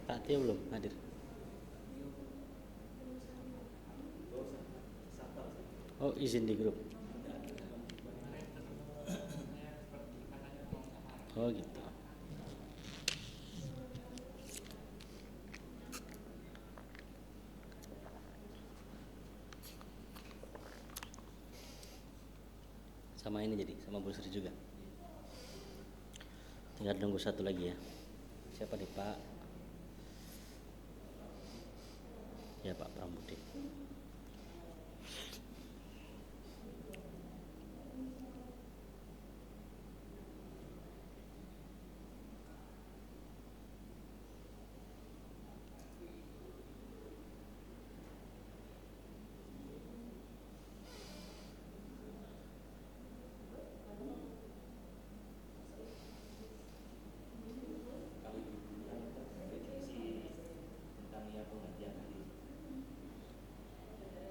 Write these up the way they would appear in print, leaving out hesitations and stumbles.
Pak Tio belum hadir. Oh, izin di grup. Oh gitu. Sama ini jadi, sama Bu Sri juga. Tinggal nunggu satu lagi ya. Siapa nih Pak? Ya Pak Pramudi.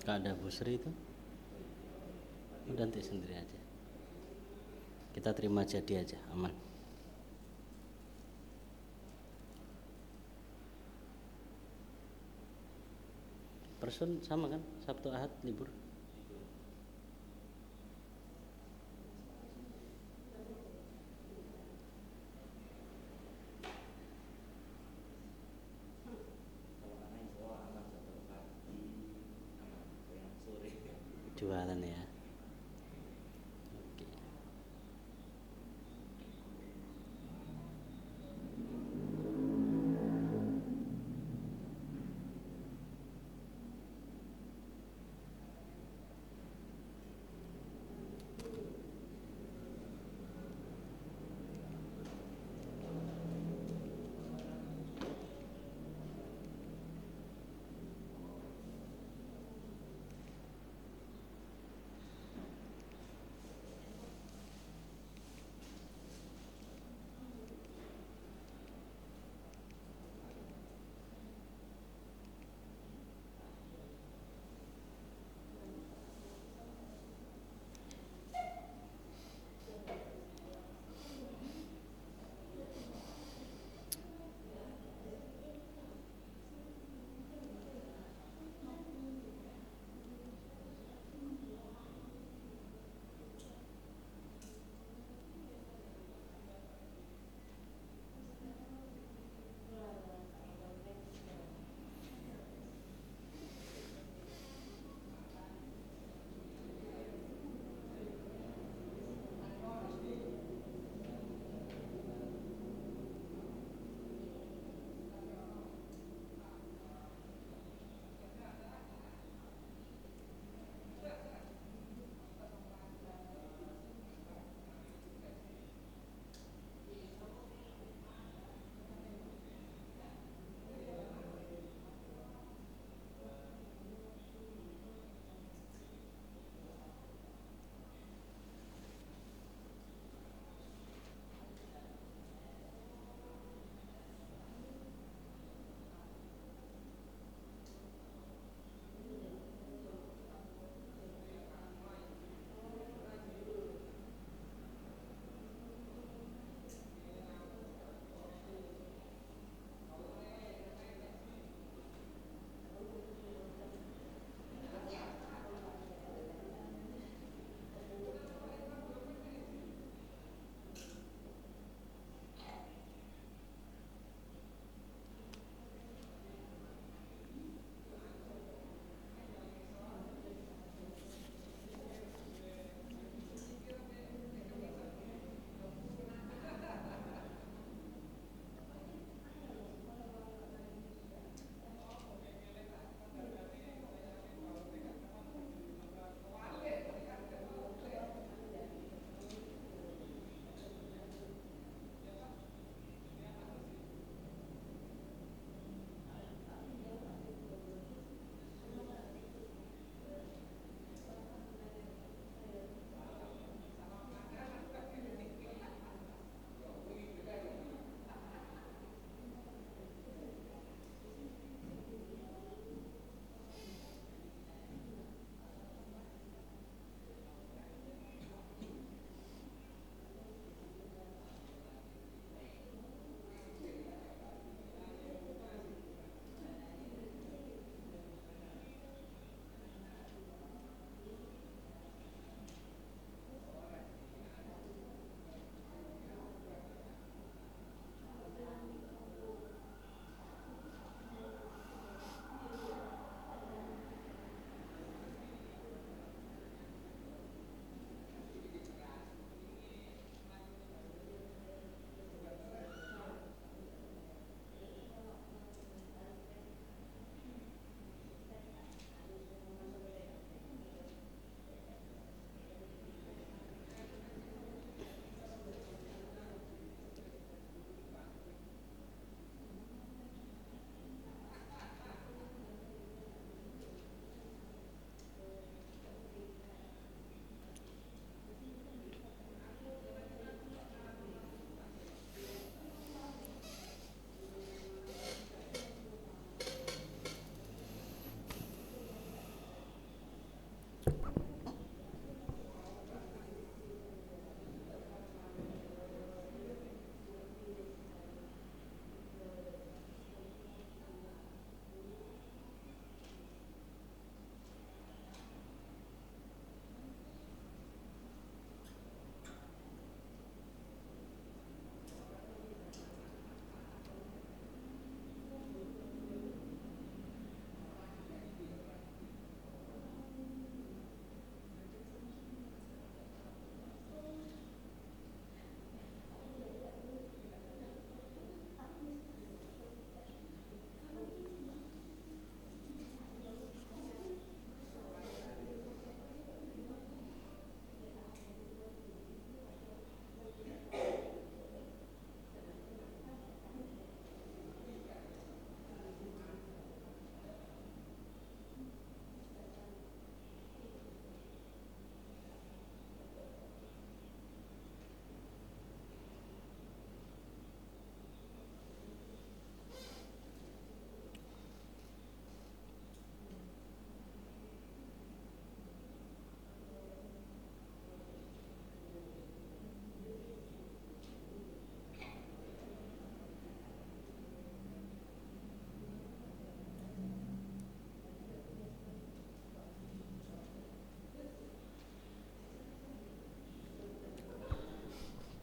Gak ada Bu Sri itu, nanti sendiri aja. Kita terima jadi aja, aman. Person sama kan, Sabtu Ahad libur. Jualan ya. Oke.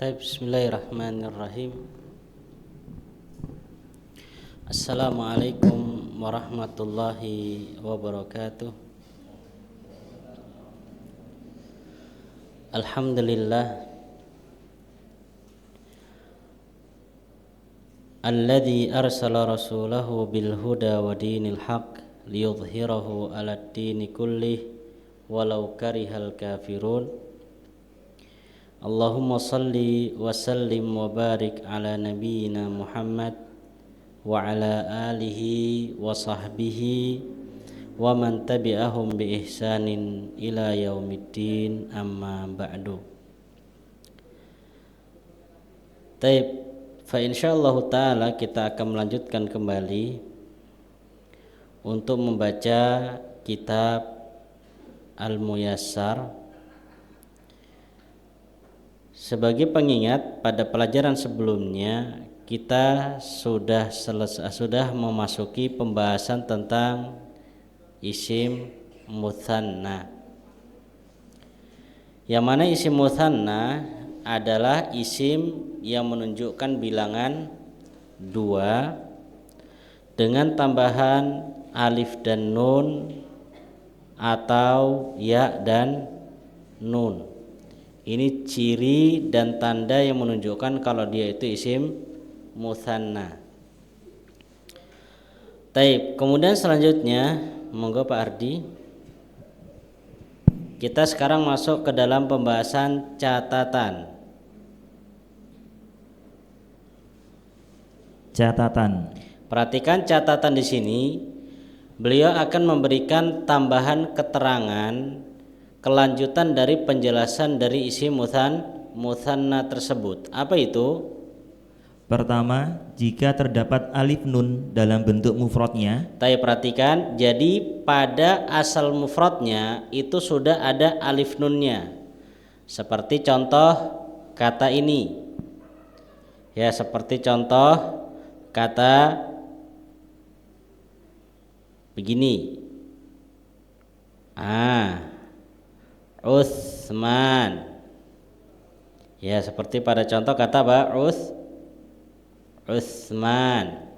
Bismillahirrahmanirrahim. Assalamualaikum warahmatullahi wabarakatuh. Alhamdulillah alladzi arsala rasulahu bil huda wa dinil haq liyudhhirahu 'alad dini kullih walau karihal kafirun. Allahumma salli wa sallim wa barik ala nabiyyina Muhammad wa ala alihi wa sahbihi wa man tabi'ahum bi ihsanin ila yaumiddin, amma ba'du. Taib, fa insyaallah ta'ala kita akan melanjutkan kembali untuk membaca kitab Al-Muyassar. Sebagai pengingat, pada pelajaran sebelumnya kita sudah memasuki pembahasan tentang isim mutsanna. Yang mana isim mutsanna adalah isim yang menunjukkan bilangan 2 dengan tambahan alif dan nun atau ya dan nun. Ini ciri dan tanda yang menunjukkan kalau dia itu isim mutsanna. Taib. Kemudian selanjutnya, monggo Pak Ardi. Kita sekarang masuk ke dalam pembahasan catatan. Catatan. Perhatikan catatan di sini. Beliau akan memberikan tambahan keterangan kelanjutan dari penjelasan dari isim mutsanna tersebut. Apa itu? Pertama, jika terdapat alif nun dalam bentuk mufradnya. Tapi perhatikan, jadi pada asal mufradnya itu sudah ada alif nunnya. Seperti contoh kata ini. Ya, seperti contoh kata begini. Utsman. Ya, seperti pada contoh kata apa? Utsman.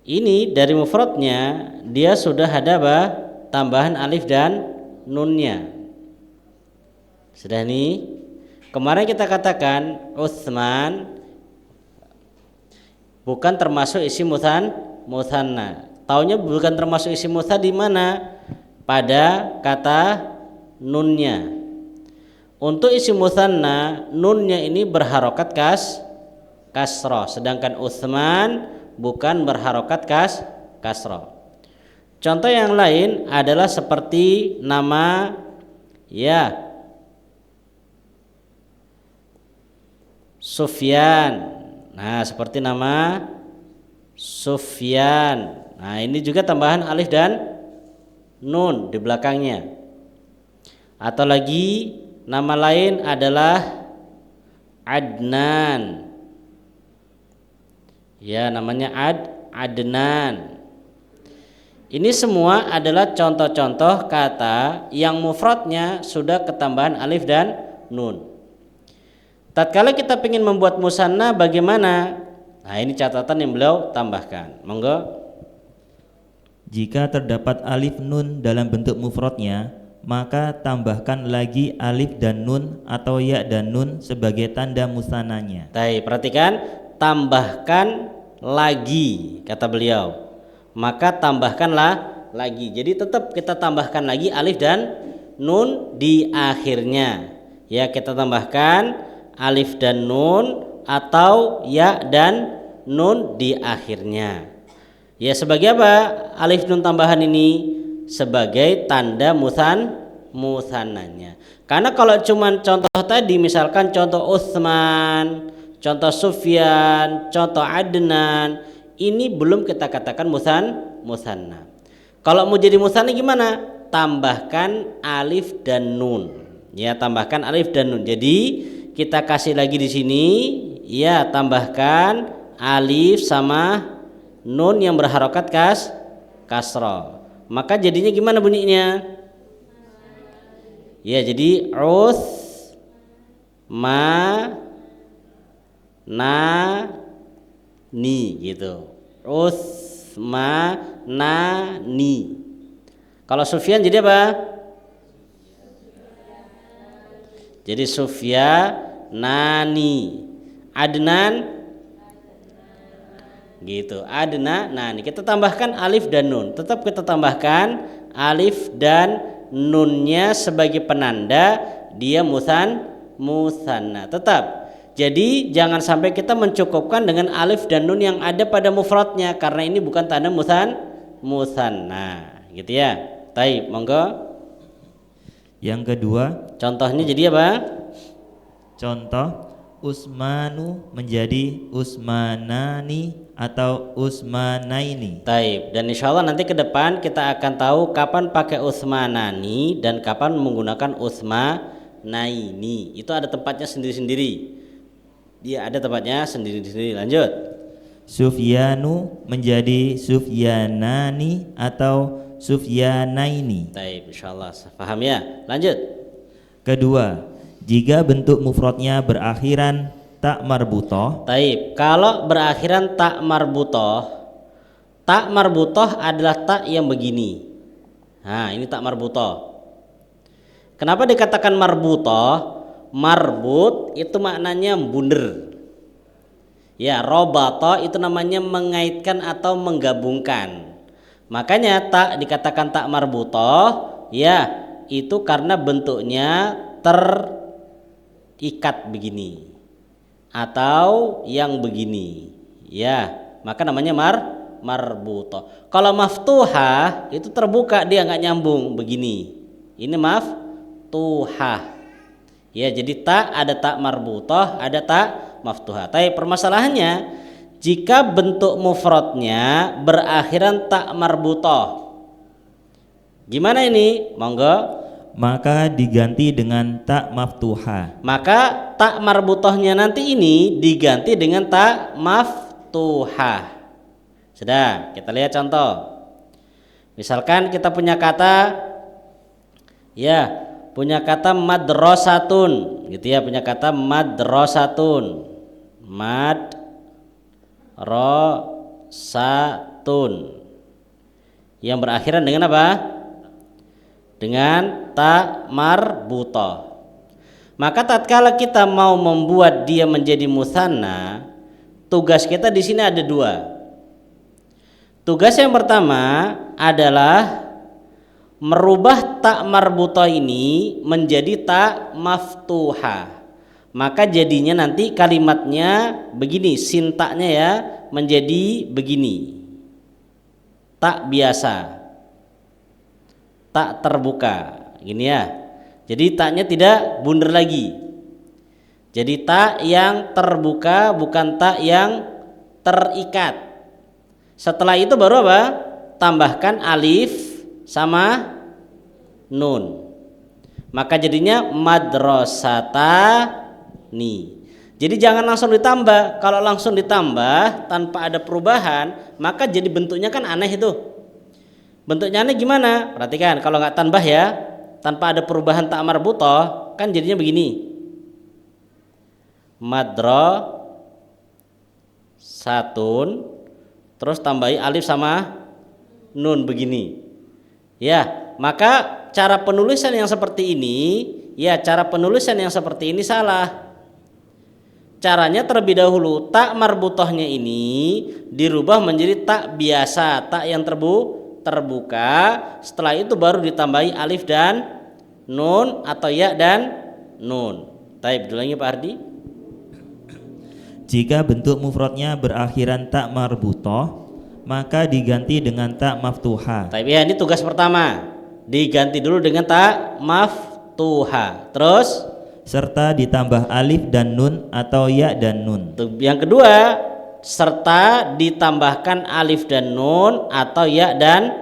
Ini dari mufradnya dia sudah ada apa? Tambahan alif dan nunnya. Sudah nih. Kemarin kita katakan Utsman bukan termasuk isim mutsanna. Taunya bukan termasuk isim mutsanna di mana? Pada kata nunnya. Untuk isim mutsanna, nunnya ini berharokat kasroh, sedangkan Utsman bukan berharokat kasroh. Contoh yang lain adalah seperti nama ya Sufyan. Nah, seperti nama Sufyan. Nah, ini juga tambahan alif dan nun di belakangnya. Atau lagi nama lain adalah Adnan. Ya, namanya Adnan. Ini semua adalah contoh-contoh kata yang mufradnya sudah ketambahan alif dan nun. Tatkala kita ingin membuat musanna bagaimana? Nah, ini catatan yang beliau tambahkan. Monggo. Jika terdapat alif nun dalam bentuk mufradnya, maka tambahkan lagi alif dan nun atau ya dan nun sebagai tanda musannanya. Baik, perhatikan, tambahkan lagi kata beliau. Maka tambahkanlah lagi. Jadi tetap kita tambahkan lagi alif dan nun di akhirnya. Ya, kita tambahkan alif dan nun atau ya dan nun di akhirnya. Ya, sebagai apa alif nun tambahan ini? Sebagai tanda musannanya. Karena kalau cuman contoh tadi, misalkan contoh Utsman, contoh Sufyan, contoh Adnan, ini belum kita katakan musanna. Kalau mau jadi musanna gimana? Tambahkan alif dan nun. Ya, tambahkan alif dan nun. Jadi kita kasih lagi di sini, ya, tambahkan alif sama nun yang berharokat kasroh. Maka jadinya gimana bunyinya? Ya, jadi Utsmanani gitu. Utsmanani. Kalau Sufyan jadi apa? Jadi Sufyanani. Adnan gitu. Adnanani. Kita tambahkan alif dan nun. Tetap kita tambahkan alif dan nunnya sebagai penanda dia musanna. Tetap. Jadi jangan sampai kita mencukupkan dengan alif dan nun yang ada pada mufradnya karena ini bukan tanda musanna. Gitu ya. Taib, monggo. Yang kedua, Contohnya jadi apa? contoh Usmanu menjadi Usmanani atau Usmanaini. Taib. Dan insya Allah nanti ke depan kita akan tahu kapan pakai Utsmanani dan kapan menggunakan Utsmanaini. Itu ada tempatnya sendiri-sendiri. Dia ada tempatnya sendiri-sendiri. Lanjut. Sufyanu menjadi Sufyanani atau Sufyanaini. Taib, insyaallah paham ya. Lanjut. Kedua, jika bentuk mufradnya berakhiran tak marbutoh, Taib. Kalau berakhiran tak marbutoh adalah tak yang begini. Nah, ini tak marbutoh. Kenapa dikatakan marbutoh? Marbut itu maknanya bunder. Ya, robato itu namanya mengaitkan atau menggabungkan. Makanya tak dikatakan tak marbutoh, ya itu karena bentuknya terikat begini atau yang begini, ya maka namanya marbutoh. Kalau maftuhah itu terbuka, dia nggak nyambung begini. Ini maftuhah, ya jadi tak ada tak marbutoh, ada tak maftuhah. Tapi permasalahannya jika bentuk mufradnya berakhiran tak marbutoh, gimana ini? Monggo. maka diganti dengan tak maftuha. Maka tak marbutohnya nanti ini diganti dengan tak maftuhah. Sudah, kita lihat contoh. Misalkan kita punya kata, ya punya kata madrasatun, gitu ya, punya kata madrasatun, madrasatun, yang berakhiran dengan apa? Dengan tak marbutoh. Maka tatkala kita mau membuat dia menjadi musanna, tugas kita di sini ada dua. Tugas yang pertama adalah merubah tak marbutoh ini menjadi tak maftuha. Maka jadinya nanti kalimatnya begini, sintaknya ya menjadi begini. Tak biasa, tak terbuka, gini ya. Jadi taknya tidak bundar lagi. Jadi tak yang terbuka, bukan tak yang terikat. Setelah itu baru apa? Tambahkan alif sama nun. Maka jadinya madrasatani. Jadi jangan langsung ditambah. Kalau langsung ditambah tanpa ada perubahan, maka jadi bentuknya kan aneh itu. Bentuknya aneh gimana? Perhatikan, kalau nggak tambah ya, tanpa ada perubahan tak marbutoh, kan jadinya begini. Madrasatun, terus tambahi alif sama nun begini. Ya, maka cara penulisan yang seperti ini, salah. Caranya terlebih dahulu tak marbutohnya ini dirubah menjadi tak biasa, tak yang terbuka. Setelah itu baru ditambahi alif dan nun atau ya dan nun. Taib, ulangi Pak Ardi. Jika bentuk mufradnya berakhiran tak marbutoh, maka diganti dengan tak maftuha. Taib ya, ini tugas pertama. Diganti dulu dengan tak maftuha. Terus serta ditambah alif dan nun atau ya dan nun. yang kedua, serta ditambahkan alif dan nun atau ya dan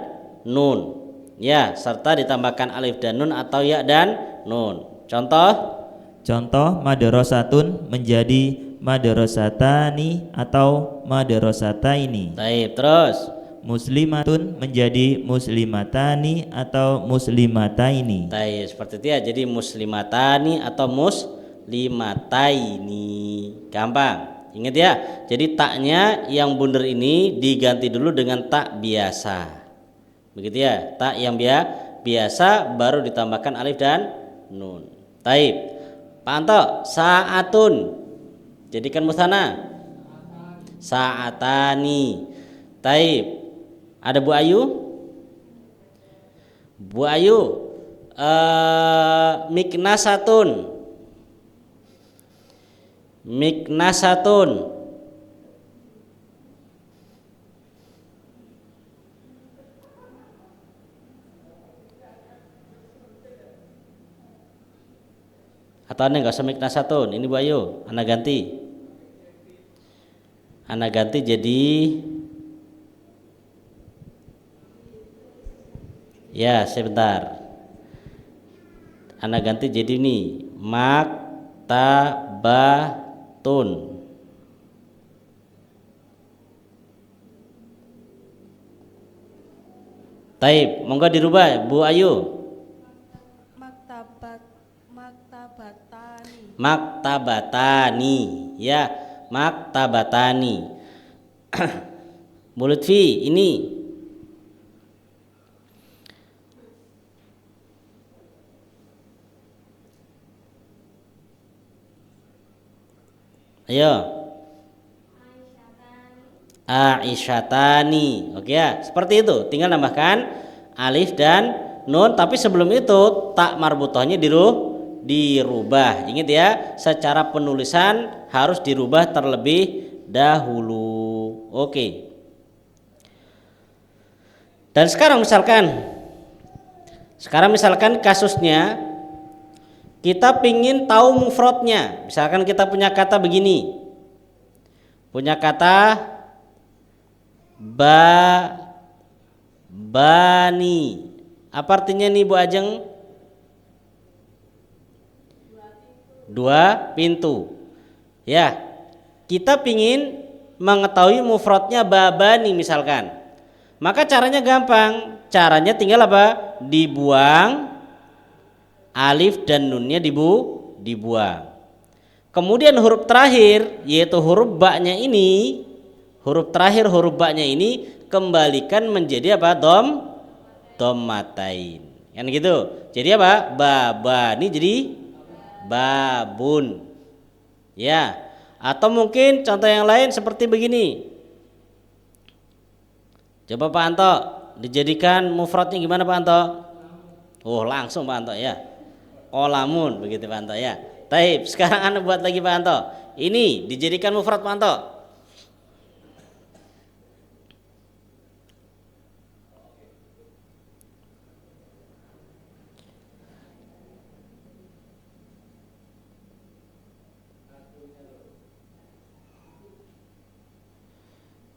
nun. Ya, serta ditambahkan alif dan nun atau ya dan nun. Contoh madrasatun menjadi madrasatani atau madrasataini. Baik, terus muslimatun menjadi muslimatani atau muslimataini. Baik, seperti itu ya. Jadi muslimatani atau muslimataini. Gampang. Ingat ya. Jadi taknya yang bundar ini diganti dulu dengan tak biasa. Begitu ya. Tak yang biasa baru ditambahkan alif dan nun. Taib. Pak Anto, saatun. Jadikan musanna. Saatani. Taib. Ada Bu Ayu? Bu Ayu, miknasatun. Miknasatun. Atau anda nggak usah miknasatun. Ini Bu Ayu, Anda ganti. Anda ganti jadi ya, sebentar. Anda ganti jadi ini maktabatun. Taib, monggo dirubah Bu Ayu. Maktabatani. Ya, maktabatani. Bu Lutfi, ini ayo. Aisyatani. Oke ya, seperti itu. Tinggal nambahkan alif dan nun, tapi sebelum itu tak marbutohnya dirubah. Ingat ya, secara penulisan harus dirubah terlebih dahulu. Oke. Dan sekarang misalkan kasusnya kita pingin tahu mufradnya. Misalkan kita punya kata begini. Punya kata bani. Apa artinya nih Bu Ajeng? Dua pintu. Ya, kita pingin mengetahui mufradnya babani misalkan. Maka caranya gampang. Caranya tinggal apa? Dibuang alif dan nunnya dibuang. Kemudian huruf terakhir yaitu huruf ba-nya ini, huruf terakhir huruf ba-nya ini kembalikan menjadi apa? Dhammatain. Kan gitu. Jadi apa? Babani jadi babun. Ya. Atau mungkin contoh yang lain seperti begini. Coba Pak Anto, dijadikan mufradnya gimana Pak Anto? Oh, langsung Pak Anto ya. Qolamun begitu Pak Anto ya. Taib, sekarang Anda buat lagi Pak Anto. Ini dijadikan mufrad Pak Anto.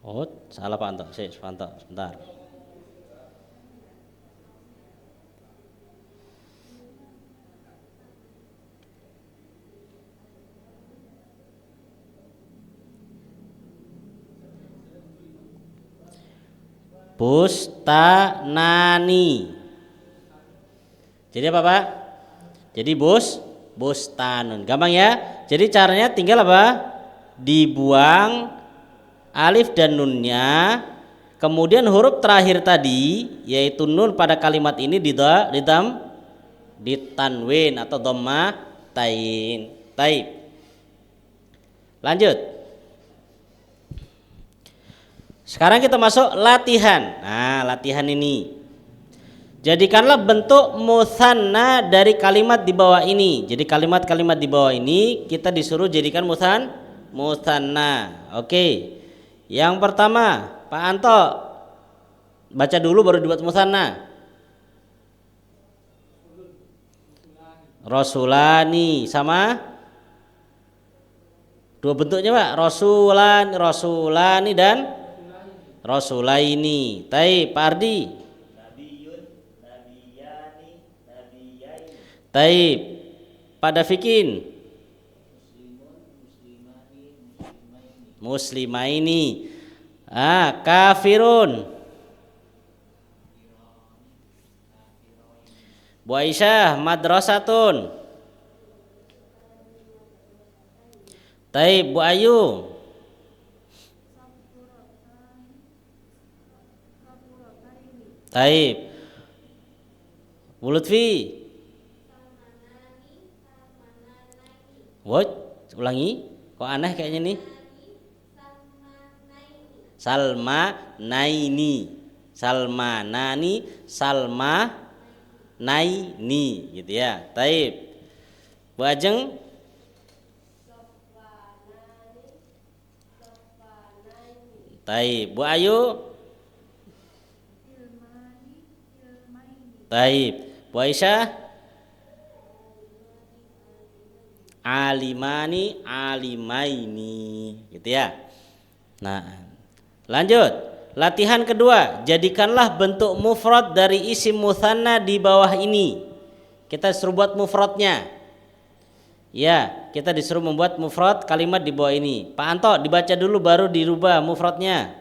Oh, salah Pak Anto. Pak Anto, sebentar. Bustanani. Jadi apa Pak? Jadi bustanun. Gampang ya. Jadi caranya tinggal apa? Dibuang alif dan nunnya. Kemudian huruf terakhir tadi yaitu nun pada kalimat ini ditanwin atau dhammatain. Taib. Lanjut. Sekarang kita masuk latihan. Nah, latihan ini. Jadikanlah bentuk musanna dari kalimat di bawah ini. Jadi kalimat-kalimat di bawah ini kita disuruh jadikan musanna. Oke. Yang pertama, Pak Anto baca dulu baru dibuat musanna. Rasulani sama dua bentuknya Pak. Rasulani dan Rasulaini. Taib, Pak Ardi. Nabiyun, nabiyani, nabiyaini. Taib, Pak Dafikin. Muslimun, muslimani, muslimaini. Kafirun. Bu Aisyah, madrasatun. Taib, Bu Ayu. Taib. Bu Lutfi. What? Ulangi. Kok aneh kayaknya nih? Salma naini. Salma nani, Salma naini gitu ya. Taib. Bu Ajeng. Taib. Bu Ayu. Taib. Bu Aisyah. Alimani, alimaini gitu ya. Nah, lanjut. Latihan kedua, jadikanlah bentuk mufrad dari isim mutsanna di bawah ini. Kita disuruh buat mufradnya. Ya, kita disuruh membuat mufrad kalimat di bawah ini. Pak Anto, dibaca dulu baru dirubah mufradnya.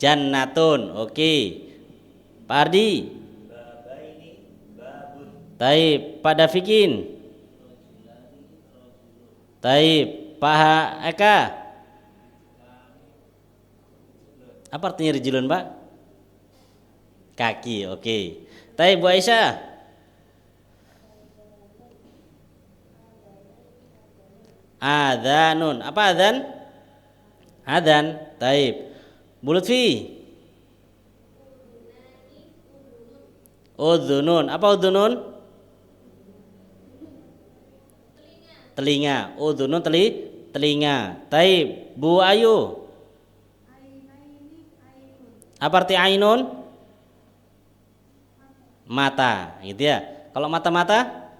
Jannatun. Oke. Pak Ardi. Taib. Pak Dafikin. Taib. Pak Eka. Apa artinya rijulun, Pak? Kaki. Oke. Taib. Bu Aisyah. Adzanun. Apa adzan? Adzan. Taib. Bu Lutfi. Udzunun. Apa udzunun? Telinga. Udzunun telinga. Taib. Bu Ayu. Apa arti ainun? Mata, gitu ya. Kalau mata-mata?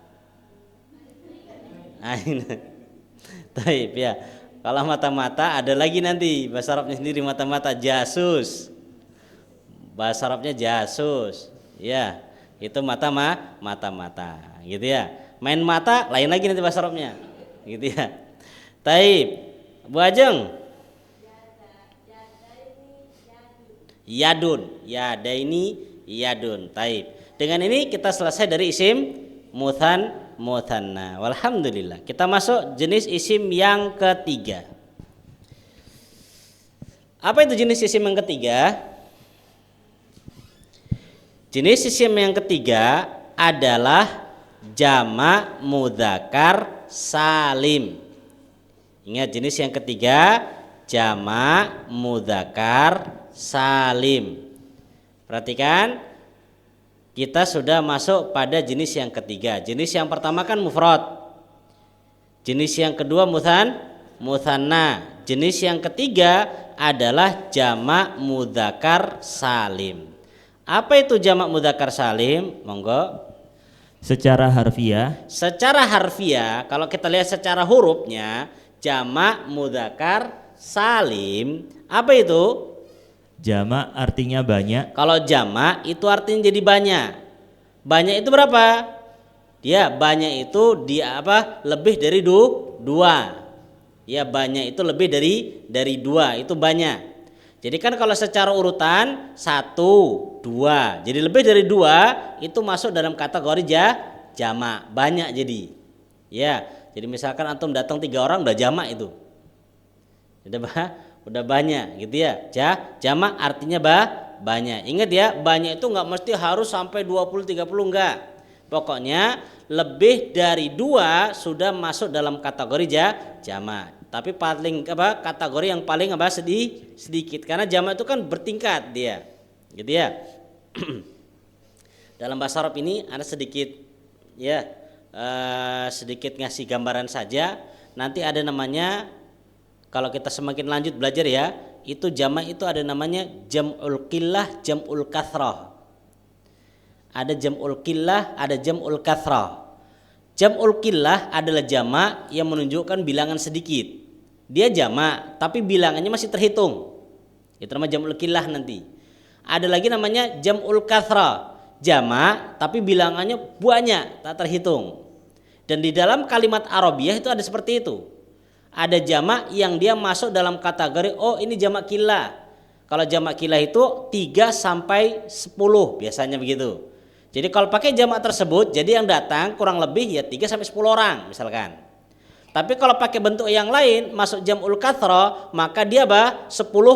Ain. Taib ya. Kalau mata-mata ada lagi nanti bahasa Arabnya sendiri, mata-mata, jasus. Bahasa Arabnya jasus. Ya, itu mata-mata, gitu ya. Main mata lain lagi nanti bahasa Arabnya. Gitu ya. Taib. Bu Ajeng. Yadun, yadaini, yadun. Taib. Dengan ini kita selesai dari isim mutsanna. Walhamdulillah. Kita masuk jenis isim yang ketiga. Apa itu jenis isim yang ketiga? Jenis isim yang ketiga adalah jamak mudzakkar salim. Ingat, jenis yang ketiga jamak mudzakkar salim. Perhatikan, kita sudah masuk pada jenis yang ketiga. Jenis yang pertama kan mufrad. Jenis yang kedua mutsanna. Jenis yang ketiga adalah jamak mudzakkar salim. Apa itu jamak mudzakkar salim? Monggo. Secara harfiah. Secara harfiah, kalau kita lihat secara hurufnya, jamak mudzakkar salim, apa itu? Jamak artinya banyak. Kalau jamak itu artinya jadi banyak. Banyak itu berapa? Dia banyak itu dia apa? Lebih dari dua. Ya, banyak itu lebih dari dua, itu banyak. Jadi kan kalau secara urutan 1, 2. Jadi lebih dari 2 itu masuk dalam kategori jamak, banyak jadi. Ya, jadi misalkan antum datang 3 orang udah jamak itu. Udah banyak gitu ya. Jamak artinya banyak. Ingat ya, banyak itu enggak mesti harus sampai 20-30, enggak. Pokoknya lebih dari 2 sudah masuk dalam kategori jamak. Tapi paling kategori yang paling sedikit, karena jamak itu kan bertingkat dia. Gitu ya. Dalam bahasa Arab ini ada sedikit ya, sedikit ngasih gambaran saja. Nanti ada namanya, kalau kita semakin lanjut belajar ya, itu jamak itu ada namanya jam'ul qillah, jam'ul kathrah. Ada jam'ul qillah, ada jam'ul kathrah. Jam'ul qillah adalah jamak yang menunjukkan bilangan sedikit. Dia jamak tapi bilangannya masih terhitung. Itu namanya jam'ul qillah nanti. Ada lagi namanya jam'ul kathrah. Jamak tapi bilangannya banyak, tak terhitung. Dan di dalam kalimat Arabiah itu ada seperti itu. Ada jamak yang dia masuk dalam kategori, oh ini jamak qillah. Kalau jamak kilah itu 3 sampai 10 biasanya begitu. Jadi kalau pakai jamak tersebut, jadi yang datang kurang lebih ya 3 sampai 10 orang misalkan. Tapi kalau pakai bentuk yang lain masuk jam'ul katsrah, maka dia 10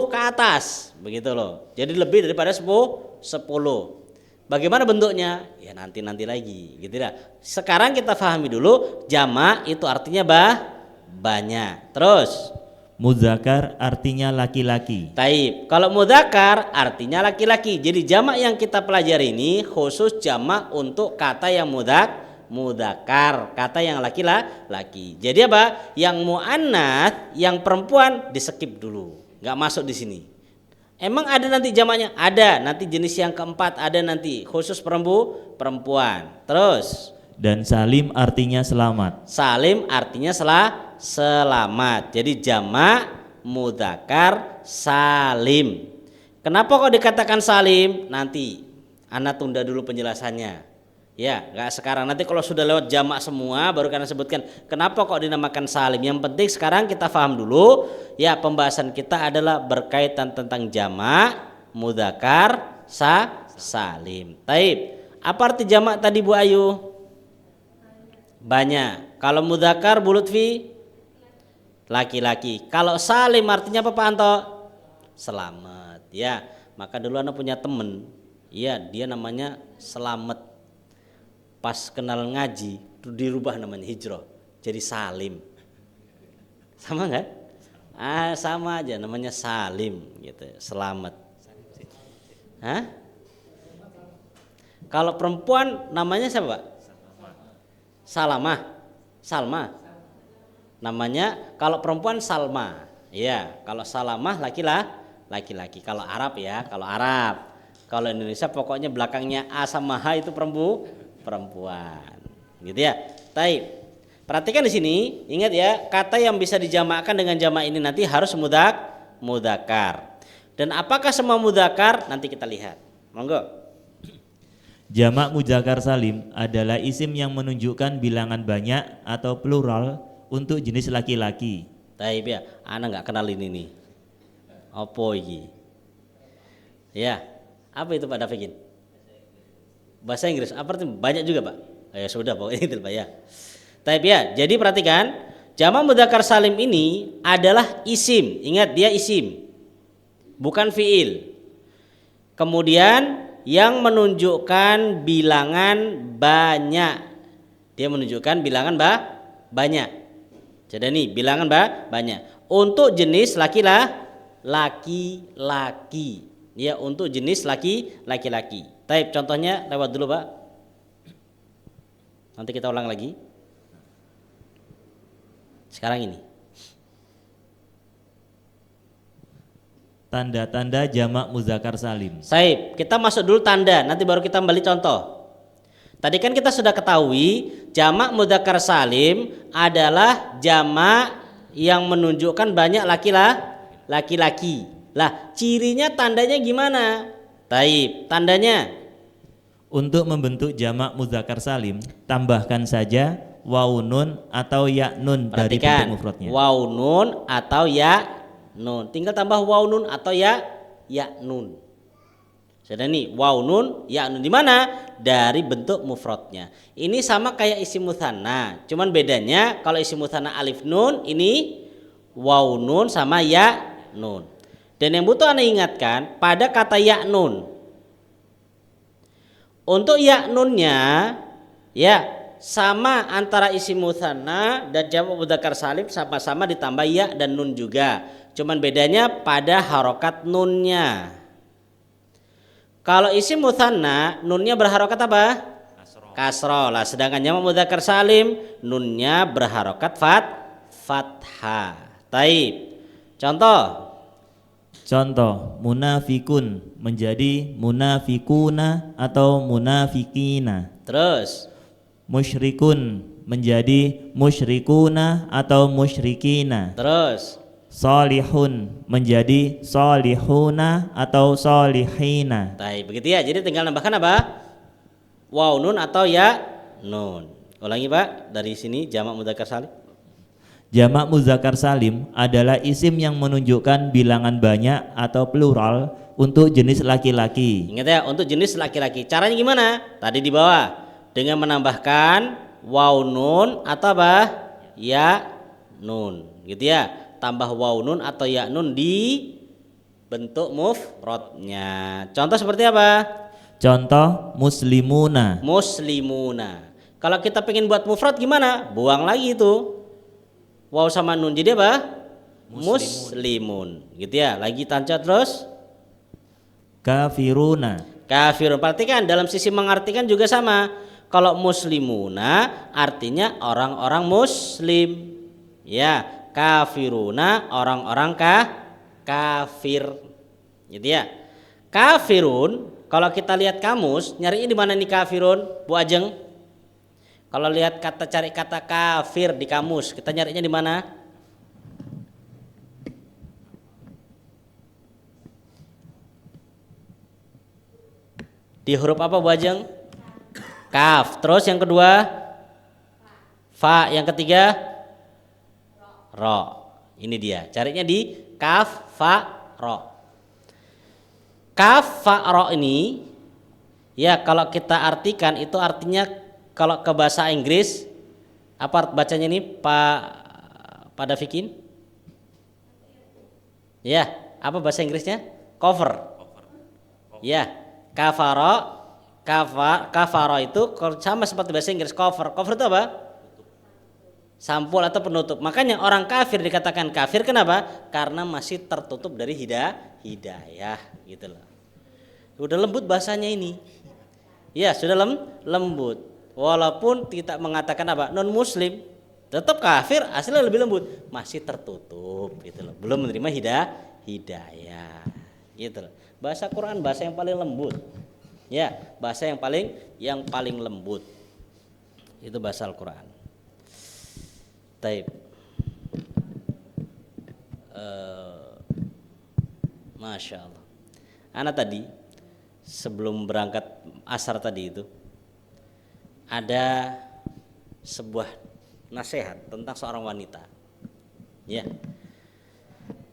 ke atas, begitu loh. Jadi lebih daripada 10. Bagaimana bentuknya? Ya nanti lagi, gitu ya. Sekarang kita pahami dulu jamak itu artinya banyak. Terus Mudzakar artinya laki-laki. taib. Kalau mudzakkar artinya laki-laki. Jadi jamak yang kita pelajari ini khusus jamak untuk kata yang mudzakkar, kata yang laki-laki. Jadi apa? Yang muannats, yang perempuan di-skip dulu. Enggak masuk di sini. Emang ada nanti jamaknya? Ada. Nanti jenis yang keempat ada nanti khusus perempuan. Terus Dan salim artinya selamat. salim artinya selamat. Jadi jamak mudzakkar salim. Kenapa kok dikatakan salim? Nanti ana tunda dulu penjelasannya. Ya, enggak sekarang. Nanti kalau sudah lewat jamak semua baru kalian sebutkan kenapa kok dinamakan salim. Yang penting sekarang kita paham dulu. Ya, pembahasan kita adalah berkaitan tentang jamak mudzakkar salim. Taib. Apa arti jamak tadi Bu Ayu? Banyak. Kalau mudzakkar Bu Lutfi laki-laki. Kalau salim artinya apa Pak Anto? Selamat. Ya, maka dulu anak punya temen. Iya, dia namanya Selamat. Pas kenal ngaji dirubah namanya hijrah jadi Salim. Sama enggak? Sama aja namanya Salim gitu, selamat. Hah? Kalau perempuan namanya siapa, Pak? Salma. Namanya kalau perempuan Salma. Iya, kalau Salamah laki-laki. Kalau Arab ya, kalau Arab. Kalau Indonesia pokoknya belakangnya A sama H itu perempuan. Gitu ya. Taib. Perhatikan di sini, ingat ya, kata yang bisa dijamakkan dengan jamak ini nanti harus mudzakkar. Dan apakah semua mudzakkar? Nanti kita lihat. Monggo. Jamak mudzakar salim adalah isim yang menunjukkan bilangan banyak atau plural untuk jenis laki-laki. Taib ya, ana nggak kenal ini nih. Apa iki? Ya, apa itu Pak Dafikin? Bahasa Inggris. Apa artinya? Banyak juga Pak. Ya sudah pokoknya itu Pak ya. Taib ya. Jadi perhatikan, jamak mudzakkar salim ini adalah isim. Ingat dia isim, bukan fiil. Kemudian yang menunjukkan bilangan banyak. Dia menunjukkan bilangan banyak. Jadi nih bilangan banyak. Untuk jenis laki-laki. Ya, untuk jenis laki-laki. Taib contohnya lewat dulu Pak. Nanti kita ulang lagi. Sekarang ini. Tanda-tanda jamak mudzakar salim. Taib, kita masuk dulu tanda, nanti baru kita kembali contoh. Tadi kan kita sudah ketahui jamak mudzakkar salim adalah jamak yang menunjukkan banyak laki-laki. Lah, cirinya tandanya gimana? Taib, tandanya Untuk membentuk jamak mudzakar salim, tambahkan saja waw nun atau ya nun dari perhatikan, bentuk mufradnya. waw nun atau ya nun. Tinggal tambah waw nun atau ya nun. Sudah nih, waw nun, ya nun di mana? Dari bentuk mufradnya. Ini sama kayak isim mutsanna, cuman bedanya kalau isim mutsanna alif nun, ini waw nun sama ya nun. Dan yang butuh Anda ingatkan pada kata ya nun. Untuk ya nunnya ya sama antara isim mutsanna dan jamak mudzakkar salim sama-sama ditambah ya dan nun juga. Cuman bedanya pada harokat nunnya. Kalau isim mutsanna nunnya berharokat apa? Kasroh lah. Sedangkan jamak mudzakkar salim nunnya berharokat fathah. Taib. Contoh, munafikun menjadi munafikuna atau munafikina. Terus Musyrikun menjadi musyrikuna atau musyrikina. Terus Salihun menjadi salihuna atau salihina. Taib, begitu ya. Jadi tinggal nambahkan apa? Waw nun atau ya nun. Ulangi Pak, dari sini jamak mudzakkar salim. Jamak muzakkar salim adalah isim yang menunjukkan bilangan banyak atau plural untuk jenis laki-laki. Ingat ya, untuk jenis laki-laki. Caranya gimana? Tadi di bawah dengan menambahkan waw nun atau apa? Ya nun, gitu ya. Tambah waw nun atau ya nun di bentuk mufradnya. Contoh seperti apa? Contoh muslimuna. Muslimuna. Kalau kita pengen buat mufrad gimana? Buang lagi itu waw sama nun, jadi apa? Muslimun, gitu ya. Lagi tancap terus. Kafiruna. Kafirun. Perhatikan dalam sisi mengartikan juga sama. Kalau muslimuna artinya orang-orang muslim. Ya, kafiruna orang-orang kafir. Gitu ya. Kafirun, kalau kita lihat kamus, nyarinya di mana nih kafirun, Bu Ajeng? Kalau lihat cari kata kafir di kamus, kita nyarinya di mana? Di huruf apa Bu Ajeng? Kaf. Terus yang kedua fa, yang ketiga ro. Ini dia. Carinya di kaf fa ro. Kaf fa ro ini ya kalau kita artikan itu artinya kalau ke bahasa Inggris apa bacanya ini pada Fikin? Ya, apa bahasa Inggrisnya? Cover. Ya, kafaro, kafaro itu sama seperti bahasa Inggris cover. Cover itu apa? Sampul atau penutup. Makanya orang kafir dikatakan kafir kenapa? Karena masih tertutup dari hidayah gitu loh. Udah lembut bahasanya ini. Ya, sudah lembut. Walaupun tidak mengatakan apa? Non muslim, tetap kafir, hasilnya lebih lembut. Masih tertutup gitu loh. Belum menerima hidayah. Gitu loh. Bahasa Quran bahasa yang paling lembut. Ya, bahasa yang paling lembut. Itu bahasa Al-Qur'an. Taib. Masya Allah. Anak tadi sebelum berangkat asar tadi itu ada sebuah nasihat tentang seorang wanita. Ya.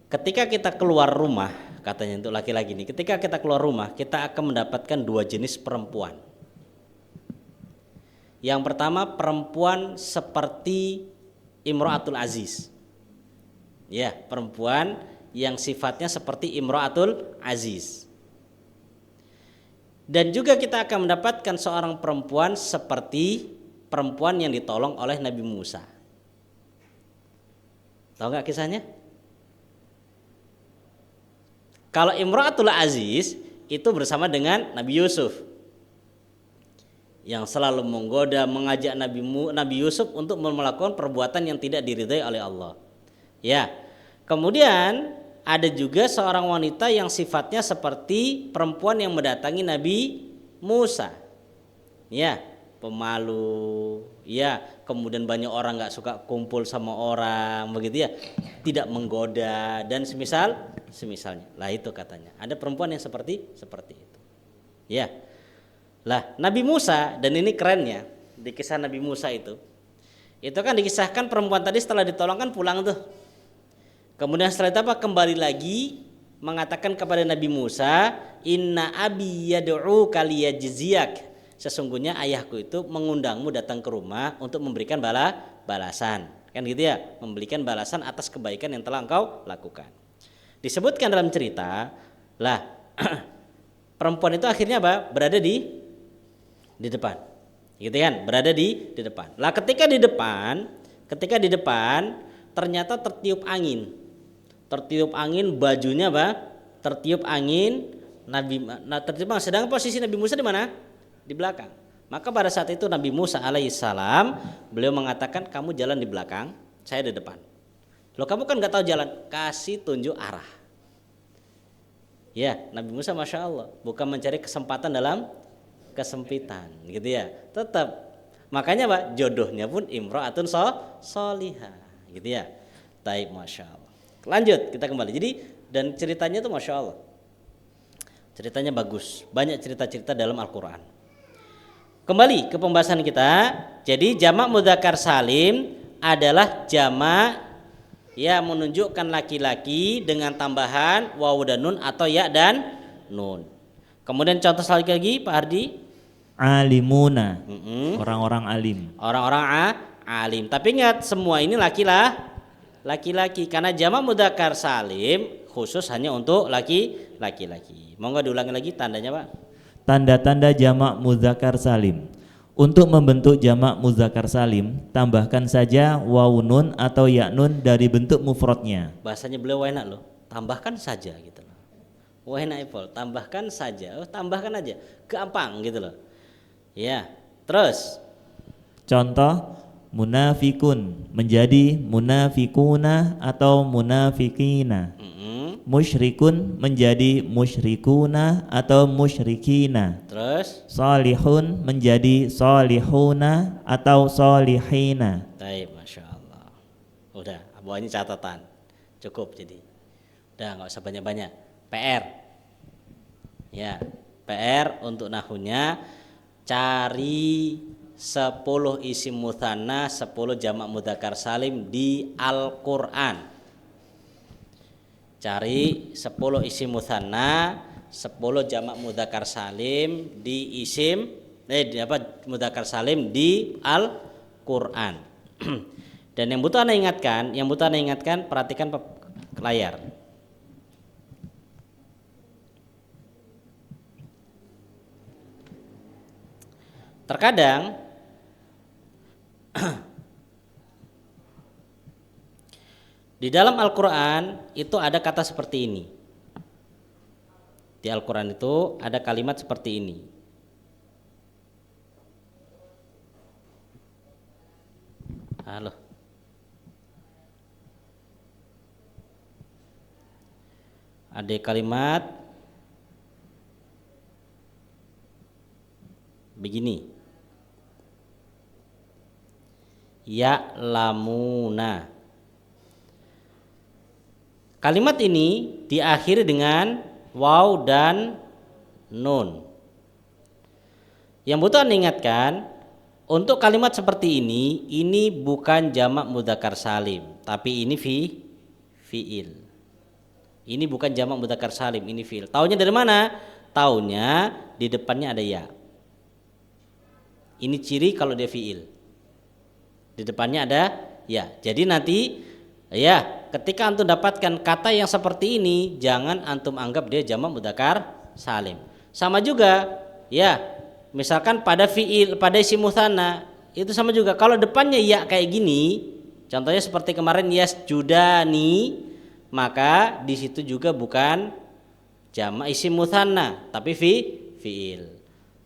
Ketika kita keluar rumah, katanya untuk laki-laki ini, ketika kita keluar rumah, kita akan mendapatkan dua jenis perempuan. Yang pertama perempuan seperti Imro'atul Aziz. Ya, perempuan yang sifatnya seperti Imro'atul Aziz. Dan juga kita akan mendapatkan seorang perempuan seperti perempuan yang ditolong oleh Nabi Musa. Tahu nggak kisahnya? Kalau Imro'atul Aziz itu bersama dengan Nabi Yusuf, yang selalu menggoda, mengajak Nabi Yusuf untuk melakukan perbuatan yang tidak diridhai oleh Allah. Ya. Kemudian ada juga seorang wanita yang sifatnya seperti perempuan yang mendatangi Nabi Musa. Ya, pemalu, ya, kemudian banyak orang nggak suka kumpul sama orang, begitu ya, tidak menggoda dan semisalnya. Lah itu katanya. Ada perempuan yang seperti itu. Ya. Lah, Nabi Musa, dan ini kerennya di kisah Nabi Musa itu kan dikisahkan perempuan tadi setelah ditolong kan pulang tuh. Kemudian setelah itu apa? Kembali lagi mengatakan kepada Nabi Musa, inna abi yad'uka liyajziyak. Sesungguhnya ayahku itu mengundangmu datang ke rumah untuk memberikan balasan. Kan gitu ya, memberikan balasan atas kebaikan yang telah engkau lakukan. Disebutkan dalam cerita, lah perempuan itu akhirnya apa? Berada di depan. Gitu kan? Berada di depan. Lah ketika di depan ternyata tertiup angin. Bajunya apa? Tertiup angin. Sedangkan posisi Nabi Musa di mana? Di belakang. Maka pada saat itu Nabi Musa alaihissalam beliau mengatakan, kamu jalan di belakang, saya di depan. Loh, kamu kan nggak tahu jalan, kasih tunjuk arah. Ya, Nabi Musa masya Allah bukan mencari kesempatan dalam kesempitan, gitu ya. Tetap. Makanya Pak, jodohnya pun imro'atun solihah, gitu ya. Taib, masya Allah. Lanjut, kita kembali. Jadi dan ceritanya itu masya Allah. Ceritanya bagus, banyak cerita-cerita dalam Al-Quran. Kembali ke pembahasan kita. Jadi jamak mudzakkar salim adalah jamak Ya, menunjukkan laki-laki dengan tambahan waw dan nun atau ya dan nun. Kemudian contoh lagi Pak Hardi. Alimuna, Mm-mm. orang-orang alim. Orang-orang alim. Tapi ingat semua ini laki-laki karena jamak mudzakkar salim khusus hanya untuk laki-laki. Mau nggak diulangi lagi tandanya Pak? Tanda-tanda jamak mudzakkar salim. Untuk membentuk jamak mudzakkar salim, tambahkan saja waw nun atau ya nun dari bentuk mufradnya. Bahasanya beliau enak loh. Tambahkan saja gitu loh. Enak Ipol, tambahkan saja. Tambahkan aja. Gampang gitu loh. Ya. Terus Contoh, munafikun menjadi munafikuna atau munafikina. Musyrikun menjadi musyrikuna atau musyrikina. terus Salihun menjadi salihuna atau salihina. baik, Masya Allah. Udah, Abu ini catatan. Cukup jadi. Udah nggak usah banyak-banyak. PR. Ya, PR untuk nahunya cari 10 isim mutsanna, 10 jamak mudzakkar salim di Al-Qur'an. Cari 10 isim mutsanna, 10 jamak mudzakkar salim di mudzakkar salim di Al-Qur'an. Dan yang butuh Anda ingatkan, perhatikan ke layar. Terkadang di dalam Al-Quran itu ada kata seperti ini. Di Al-Quran itu ada kalimat seperti ini. Halo. Ada kalimat begini. Ya'lamuna. Kalimat ini diakhiri dengan waw dan nun. Yang butuh Anda ingatkan, untuk kalimat seperti ini bukan jamak mudzakkar salim, tapi ini fi'il. Ini bukan jamak mudzakkar salim, ini fi'il. Taunya dari mana? Taunya di depannya ada ya. Ini ciri kalau dia fi'il. Di depannya ada ya. Jadi nanti ya, ketika antum dapatkan kata yang seperti ini, jangan antum anggap dia jamak mudzakkar salim. Sama juga, ya, misalkan pada fiil, pada isim mutsanna, itu sama juga. Kalau depannya ya kayak gini, contohnya seperti kemarin yasjudani, maka di situ juga bukan jamak isim mutsanna, tapi fiil.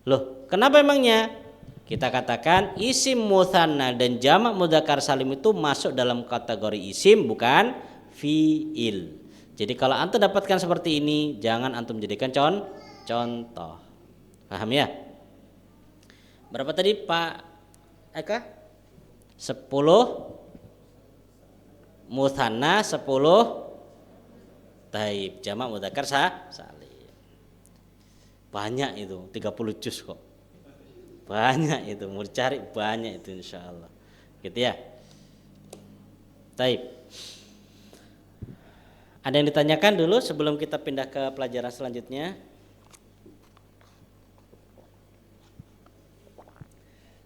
Loh, kenapa emangnya? Kita katakan isim mutsanna dan jamak mudzakkar salim itu masuk dalam kategori isim bukan fiil. Jadi kalau antum dapatkan seperti ini, jangan antum jadikan contoh. Paham ya? Berapa tadi Pak Eka? 10 mutsanna, 10 taib, jamak mudzakkar salim. Banyak itu, 30 juz kok. Banyak itu, mau dicari banyak itu insyaallah. Gitu ya. Taib. Ada yang ditanyakan dulu sebelum kita pindah ke pelajaran selanjutnya?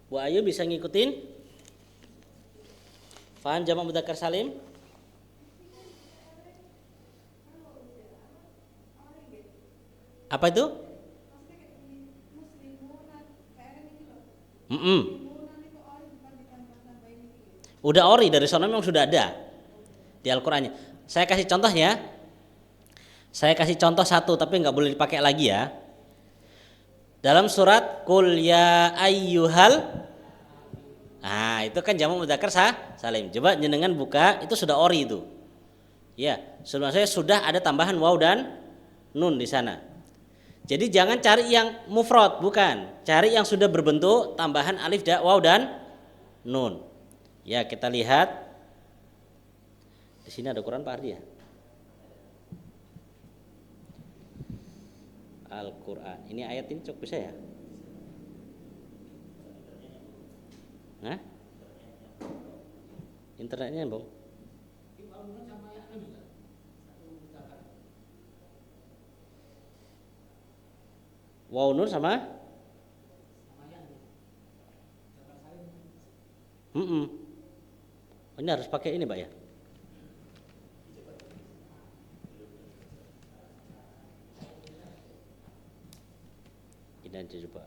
Bu Ayu bisa ngikutin? Faham jamak mudzakkar salim? Apa itu? Udah ori dari sana memang sudah ada di Al-Qur'annya. Saya kasih contohnya. Saya kasih contoh satu tapi nggak boleh dipakai lagi ya. Dalam surat Qul ya ayyuhal. Nah, itu kan jamak mudzakkar salim. Coba jenengan buka, itu sudah ori itu. Ya, sebenarnya sudah ada tambahan waw dan nun di sana. Jadi jangan cari yang mufrad, bukan. Cari yang sudah berbentuk tambahan alif, waw dan nun. Ya, kita lihat. Di sini ada Quran Pak Ardi ya? Al-Quran. Ini ayat ini cukup bisa ya? Hah? Internetnya, Bang? Waw nun sama Mm-mm. Ini harus pakai ini, Pak ya. Ini aja coba.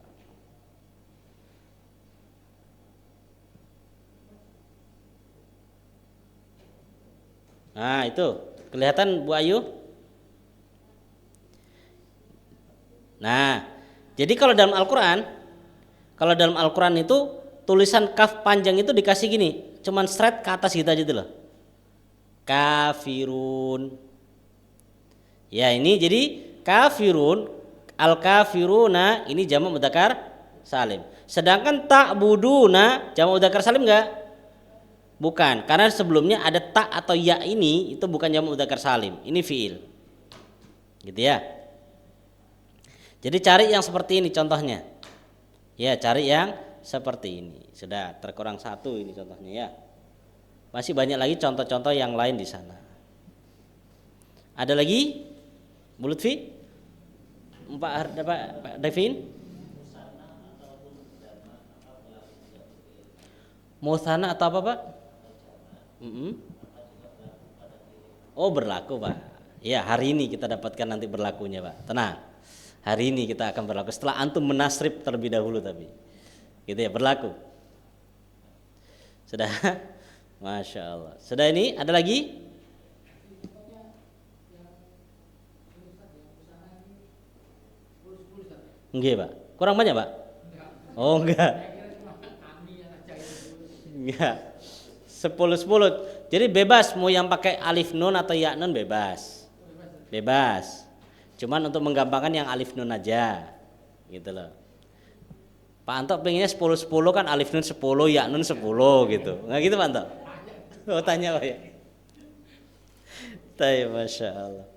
Nah, itu. Kelihatan Bu Ayu? Nah, jadi kalau dalam Al-Qur'an itu tulisan kaf panjang itu dikasih gini, cuman straight ke atas gitu aja tuh loh. Kafirun. Ya, ini jadi kafirun, al-kafiruna ini jamak mudzakkar salim. Sedangkan ta'buduna jamak mudzakkar salim enggak? Bukan, karena sebelumnya ada ta atau ya ini itu bukan jamak mudzakkar salim, ini fiil. Gitu ya. Jadi cari yang seperti ini contohnya. Ya, cari yang seperti ini. Sudah terkurang satu ini contohnya ya. Masih banyak lagi contoh-contoh yang lain di sana. Ada lagi? Bu Lutfi? Pak Devin? Musana atau apa, Pak? Oh, berlaku, Pak. Ya, hari ini kita dapatkan nanti berlakunya, Pak. Tenang. Hari ini kita akan berlaku setelah antum menasrib terlebih dahulu tapi. Gitu ya, berlaku. Sudah? Masya Allah. Sudah ini? Ada lagi? Enggak, Pak. Kurang banyak, Pak? Oh, enggak. Enggak. 10. Jadi bebas mau yang pakai alif nun atau ya nun bebas. Bebas. Cuman untuk menggampangkan yang alif nun aja. Gitu loh. Pak Anto pengennya 10 kan alif nun 10, ya nun 10 gitu. Enggak gitu, Pak Anto? Oh, tanya Pak ya. Tayyib, Masya Allah.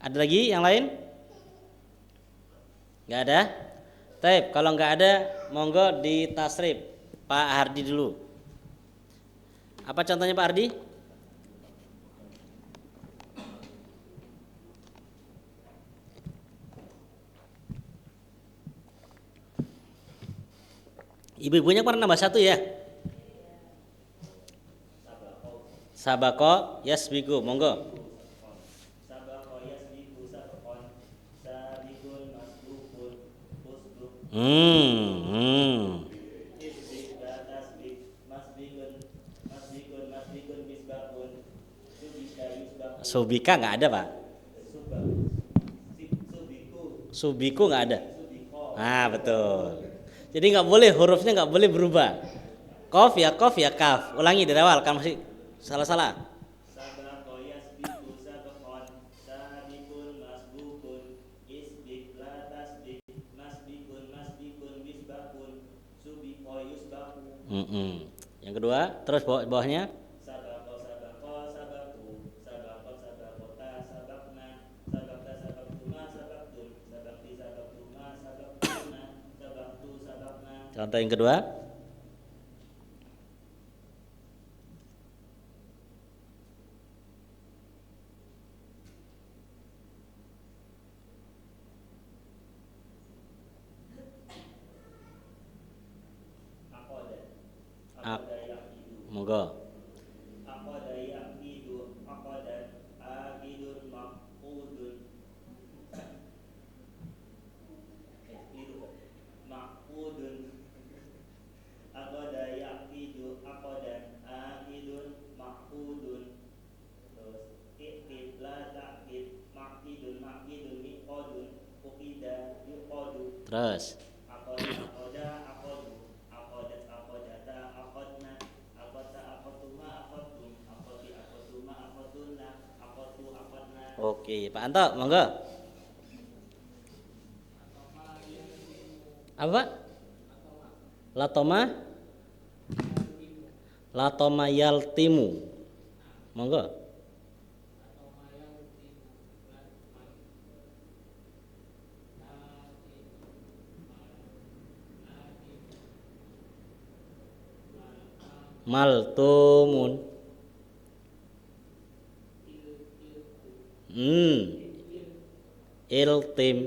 Ada lagi yang lain? Enggak ada? Taib, kalau enggak ada monggo di tasrif Pak Hardi dulu. Apa contohnya Pak Hardi? Ibu-ibunya pernah nambah satu ya? Sabako yasbiku, monggo. Subika nggak ada, Pak. Subiku nggak ada. Ah, betul. Jadi nggak boleh, hurufnya nggak boleh berubah. Kof ya kaf. Ulangi dari awal kan masih salah-salah. Yang kedua, terus bawahnya. Contoh yang kedua. Monggo. Terus. Oke, Pak Anto, monggo. Apa? Latoma yaltimu. Monggo. Maltumun. Iltim.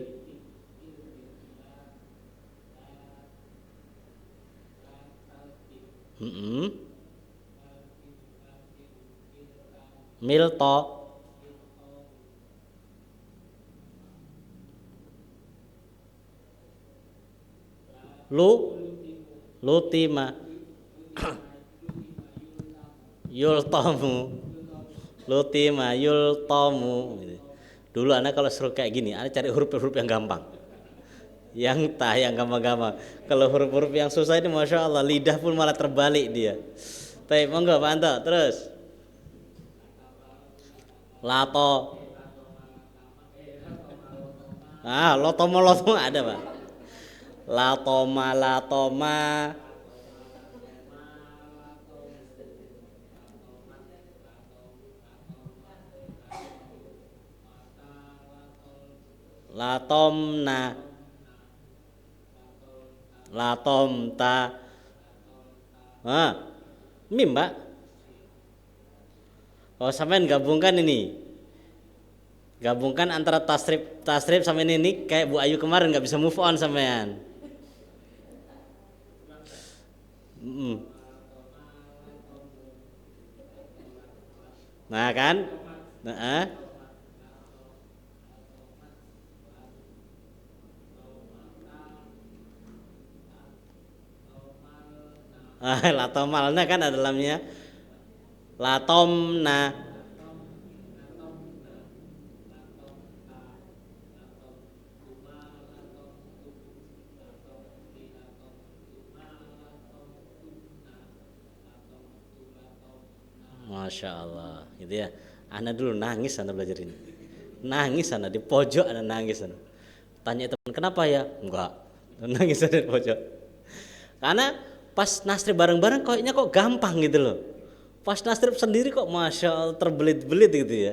Milto. Lu lutima. Yultamu. Lutima yultamu. Dulu anak kalau suruh kayak gini, anak cari huruf-huruf yang gampang, yang gampang-gampang. Kalau huruf-huruf yang susah ini, masya Allah, lidah pun malah terbalik dia. Tapi monggo Pak Anto, terus. Lato. Lotoma ada Pak. Latoma. Latomna. Latomta. Mim Pak. Sampean gabungkan ini. Gabungkan antara tasrif sama ini kayak Bu Ayu kemarin nggak bisa move on sampean. Nah kan? Latomalna kan ada dalamnya. Latomna. Masya Allah, gitu ya. Ana dulu nangis, ana belajar ini. Nangis ana di pojok, ana nangis ana. Tanya teman, kenapa ya? Enggak. Nangis ana di pojok. Karena pas nasrib bareng-bareng kayaknya kok gampang gitu loh. Pas nasrib sendiri kok masya Allah terbelit-belit gitu ya.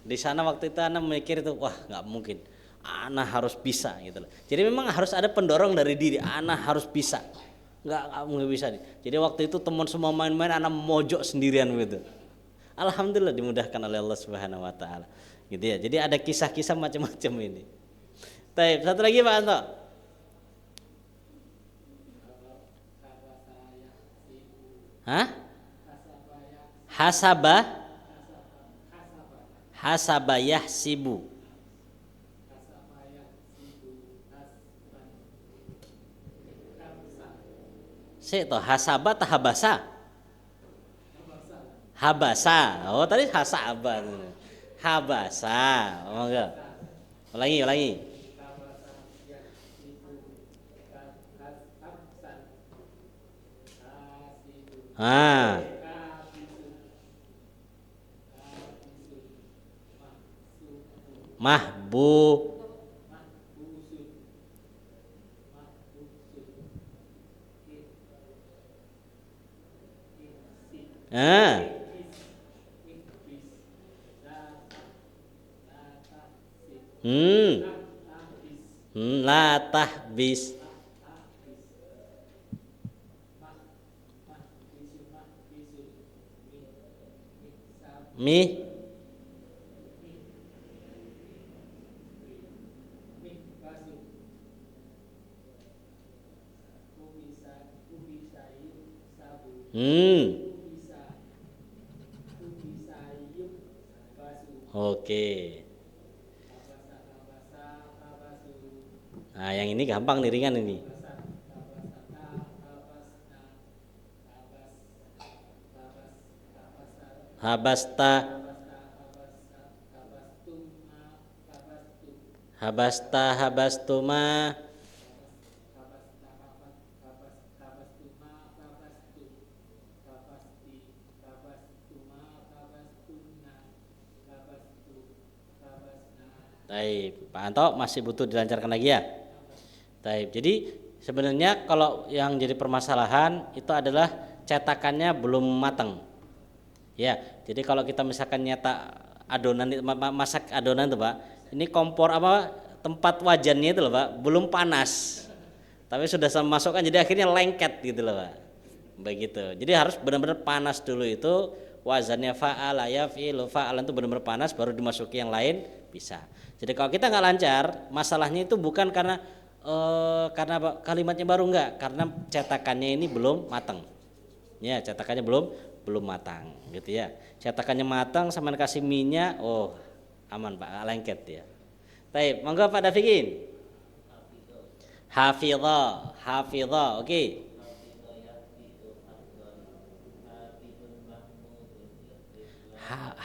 Di sana waktu itu ana mikir itu, wah nggak mungkin. Ana harus bisa gitu loh. Jadi memang harus ada pendorong dari diri. Ana harus bisa. Nggak bisa nih. Jadi waktu itu teman semua main-main, ana mojok sendirian gitu. Alhamdulillah dimudahkan oleh Allah Subhanahu Wa Taala. Gitu ya. Jadi ada kisah-kisah macam-macam ini. Baik, satu lagi Pak Anto. Hasaba yahsibu. Toh hasaba atau habasa? Habasa. Oh tadi hasaba. Habasa. Oh enggak. Ulangi. Mahbu. La tahbis. Mi. Oke. Nah, yang ini gampang nih, ringan ini. Habasta. Habastuma. Baik, Pak Anto masih butuh dilancarkan lagi ya. Baik, jadi sebenarnya kalau yang jadi permasalahan itu adalah cetakannya belum matang. Ya, jadi kalau kita misalkan nyetak adonan, masak adonan tuh Pak, ini kompor tempat wajannya itu loh Pak, belum panas. Tapi sudah masukkan jadi akhirnya lengket gitu loh Pak. Begitu. Jadi harus benar-benar panas dulu itu, wazannya fa'ala yaf'ilu fa'alan itu benar-benar panas baru dimasuki yang lain bisa. Jadi kalau kita nggak lancar, masalahnya itu bukan karena kalimatnya baru, enggak, karena cetakannya ini belum matang. Ya, cetakannya belum matang gitu ya. Cetakannya matang sama kasih minyak, oh aman Pak, nggak lengket ya. Baik, monggo Pak Dafikin. Hafidha, oke.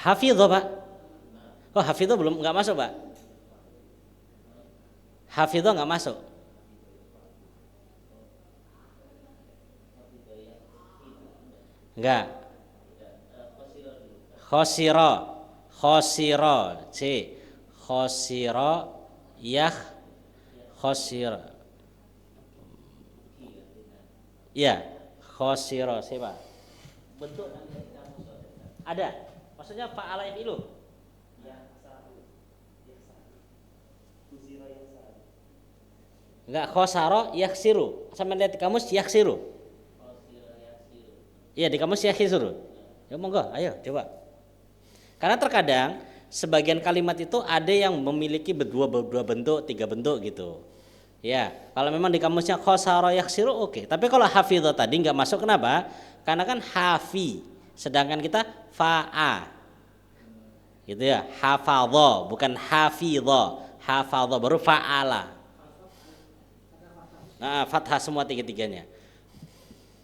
Hafidho Pak. Oh hafidho belum, nggak masuk Pak. Hafidho nggak masuk. Enggak. Khosiro, C. Khosiro, yah, khosiro. Ya, khosiro, C Pak. Bentuk ada. Maksudnya fa'ala yaf'ilu. Enggak, khosaro yaksiru. Sama lihat di kamus yaksiru. Iya, di kamus yaksiru. Ya monggo, ayo coba. Karena terkadang sebagian kalimat itu ada yang memiliki berdua bentuk, 3 bentuk gitu. Ya, kalau memang di kamusnya khosaro yaksiru oke. Tapi kalau hafidho tadi nggak masuk, kenapa? Karena kan hafi, sedangkan kita fa'a. Gitu ya, hafadho bukan hafidho. Hafadho baru fa'ala. Nah, fathah semua tiga-tiganya.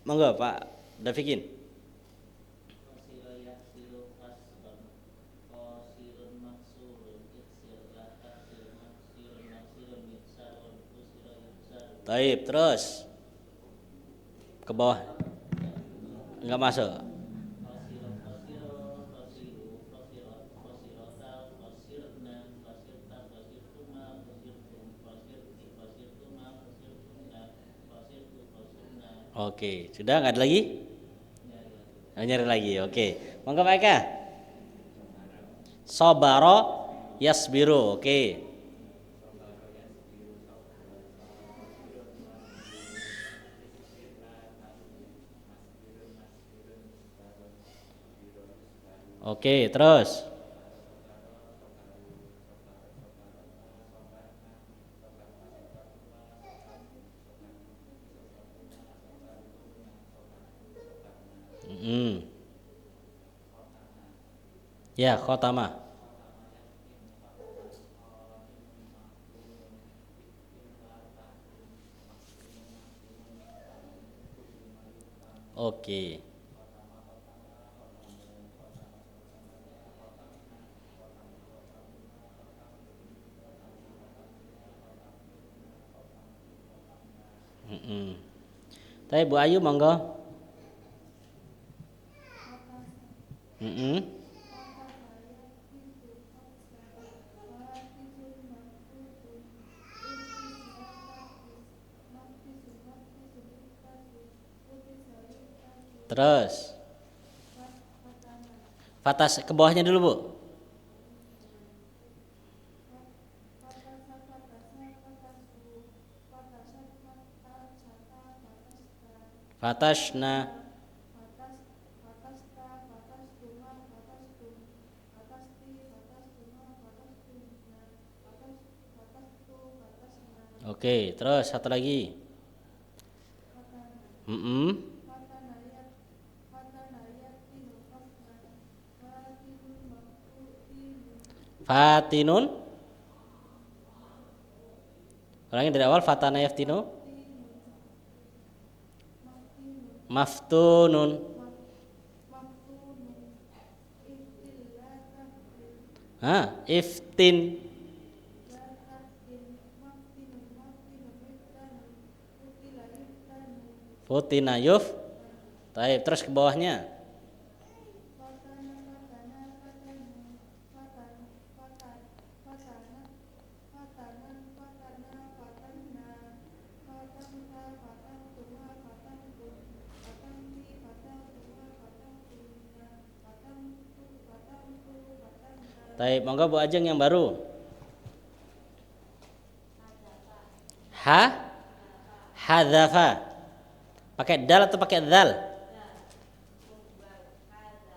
Monggo Pak Dafikin. Taib, terus ke bawah nggak masuk. Oke, sudah nggak ada lagi? Oh, nyari lagi, oke. Monggo Pak Eka. Sobaro yasbiru, oke. Oke, terus. Ya, khotama. Oke. Tapi Bu Ayu monggo. Terus fatas ke bawahnya dulu Bu. Fatashna. Oke, terus satu lagi. Fatinun. Ulangin dari awal, fatana yaftinu. Maftunun. Iftin. Futina yuf. Taib, terus ke bawahnya. Taib, monggo Bu Ajeng yang baru. Hadzafa. Pakai dal atau pakai dzal?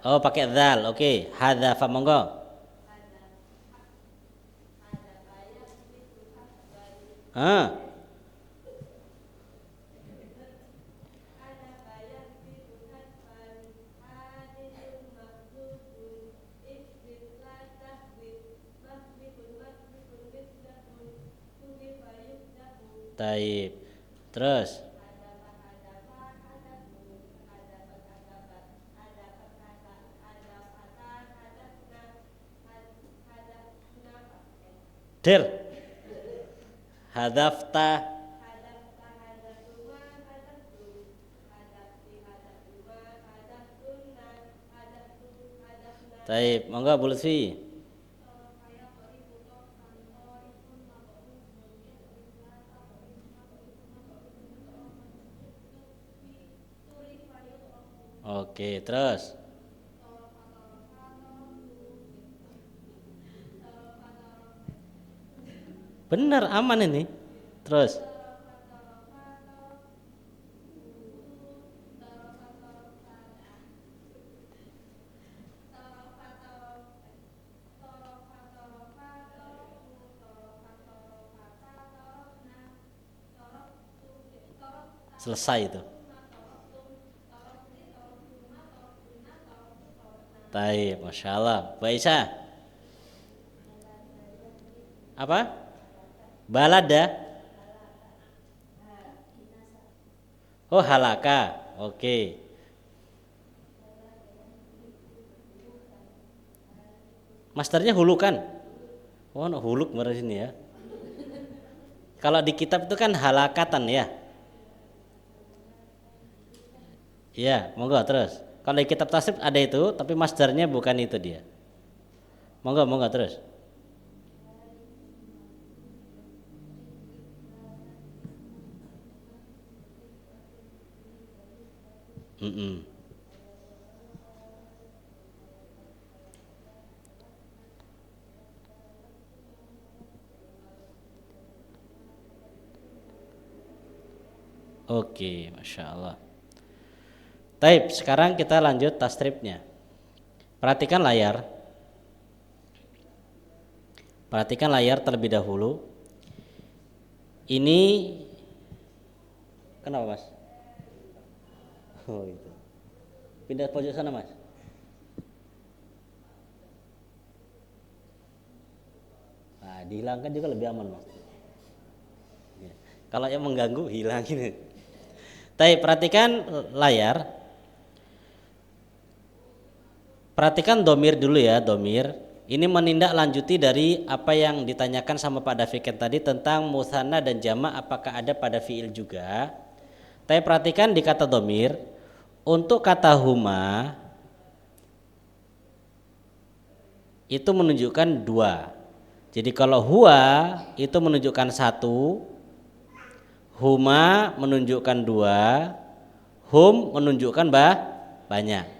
Oh, pakai dzal. Oke. Hadzafa monggo. Ah. Taib. Terus. Dir. Hadzafta. Taib. Monggo Bu Lutfi. Oke, terus. Bener, aman ini. Terus. Selesai itu. Taib, Masya Allah. Mbak Isa. Apa? Balada. Oh, halaka. Oke. Masternya hulu kan? Oh, no, huluk bener sini ya. Kalau di kitab itu kan halakatan ya. Iya, monggo terus. Kalau di kitab tasrif ada itu, tapi masternya bukan itu dia. Monggo, monggo terus. Mm-mm. Oke, Masya Allah. Taib, sekarang kita lanjut tasrifnya. Perhatikan layar. Perhatikan layar terlebih dahulu. Ini kenapa Mas? Oh itu. Pindah pojok sana Mas. Nah, dihilangkan juga lebih aman Mas. Ya. Kalau yang mengganggu hilangin. Tapi perhatikan layar. Perhatikan domir dulu ya, domir. Ini menindaklanjuti dari apa yang ditanyakan sama Pak Dafikin tadi tentang musanna dan jamak apakah ada pada fiil juga. Tapi perhatikan di kata domir. Untuk kata huma itu menunjukkan dua. Jadi kalau huwa itu menunjukkan satu, huma menunjukkan dua, hum menunjukkan banyak.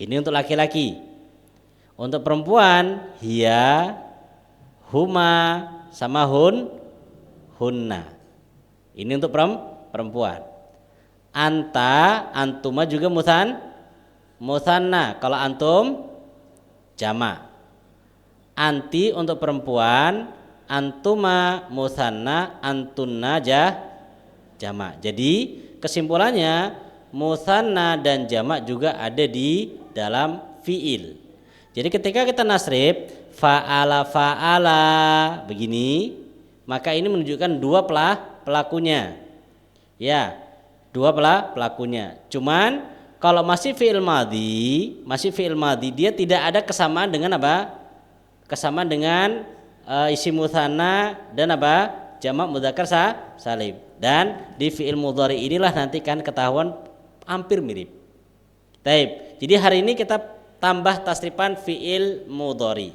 Ini untuk laki-laki. Untuk perempuan hiya, huma sama hunna. Ini untuk perempuan. Anta, antuma juga musanna. Kalau antum jamak. Anti untuk perempuan, antuma musanna, antunna jamak. Jadi kesimpulannya musanna dan jamak juga ada di dalam fiil. Jadi ketika kita nasrib fa'ala begini, maka ini menunjukkan dua pelakunya. Ya, dua pelakunya. Cuman kalau masih fi'il madhi, dia tidak ada kesamaan dengan apa? Kesamaan dengan isim musanna dan apa? Jamak mudzakkar salim. Dan di fi'il mudhari inilah nanti kan ketahuan hampir mirip. Taib. Jadi hari ini kita tambah tasrifan fi'il mudhari.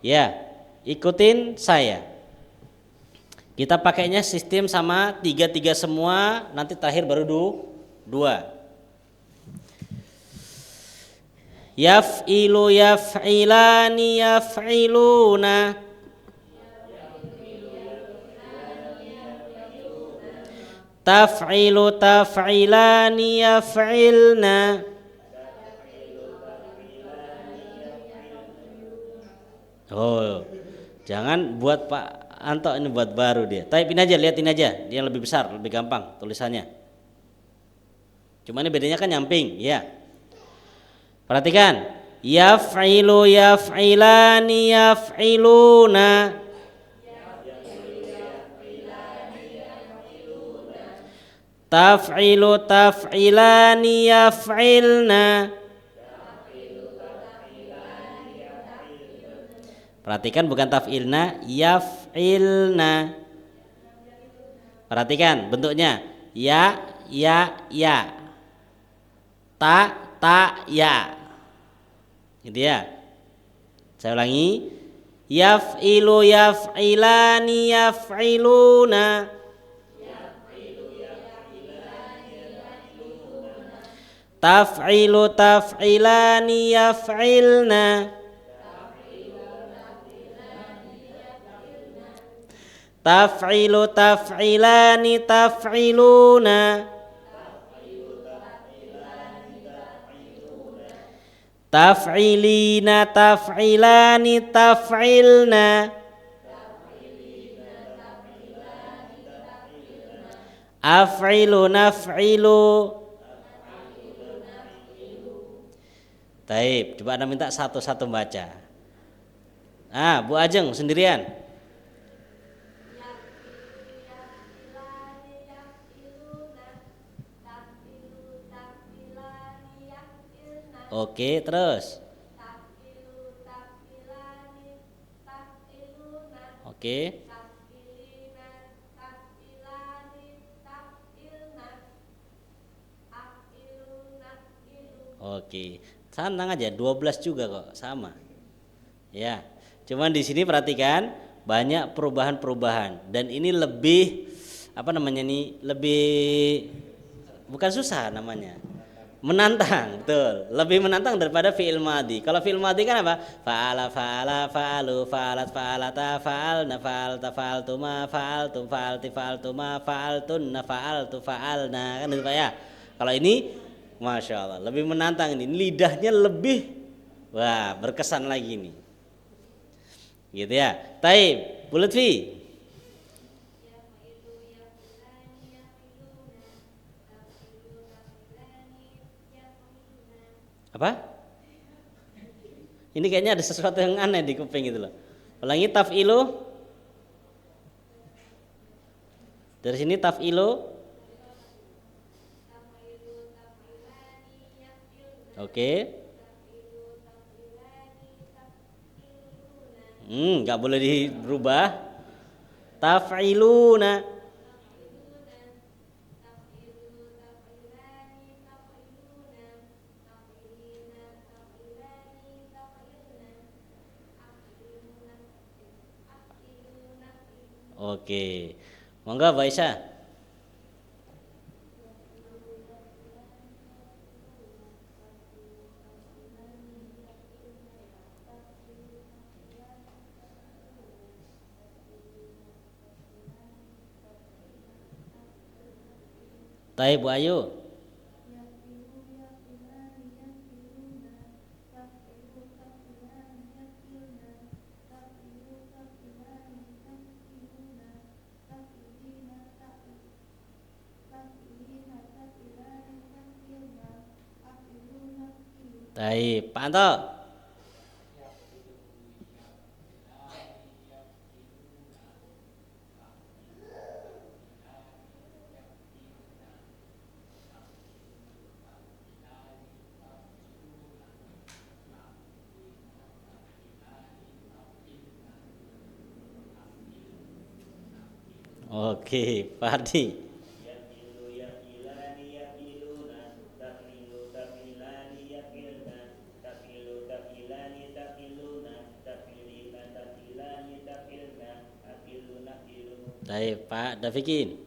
Ya, ikutin saya. Kita pakainya sistem sama 3 semua, nanti terakhir baru 2. Yaf'ilu yaf'ilani yaf'iluna. Taf'ilu taf'ilani yaf'ilna. Oh, jangan buat Pak Anto ini buat baru dia. Type ini aja, liatin aja, dia lebih besar, lebih gampang tulisannya. Cuma ini bedanya kan nyamping, ya. Perhatikan, yaf'ilu yaf'ilani yaf'iluna. Taf'ilu taf'ilani yaf'ilna. Perhatikan bukan taf'ilna, yaf'ilna. Perhatikan bentuknya, ya, ya. Ta, ya. Gitu ya. Saya ulangi. Yaf'ilu yaf'ilani yaf'iluna. Taf'ilu taf'ilani yaf'ilna. Taf'ilu taf'ilani taf'iluna. Taf'ilina taf'ilani taf'ilna. Af'ilu naf'ilu. Taib, coba Anda minta satu-satu baca. Bu Ajeng sendirian. Oke, terus. Oke. Oke. Tenang aja, 12 juga kok, sama. Ya. Cuman di sini perhatikan banyak perubahan-perubahan dan ini lebih lebih bukan susah namanya. Menantang, betul. Lebih menantang daripada fi'il madhi. Kalau fi'il madhi kan apa? Fa'ala fa'ala fa'alu fa'alat fa'alata fa'alna fa'alta fa'altuma fa'altum fa'alti fa'altuma fa'altunna fa'altu fa'alna, kan gitu Pak ya. Kalau ini Masya Allah lebih menantang ini. Lidahnya lebih berkesan lagi nih. Gitu ya. Taib, Bu Lutfi. Apa? Ini kayaknya ada sesuatu yang aneh di kuping gitu loh. Ulangi, taf'ilu. Dari sini taf'ilu. Oke. Nggak boleh dirubah. Taf'iluna. Oke. Monggo Mbak Aisyah. Taib Bu Ayu. Taib, Pak Anto. Oke, Pak Hadi. Baik, Pak Dafikin.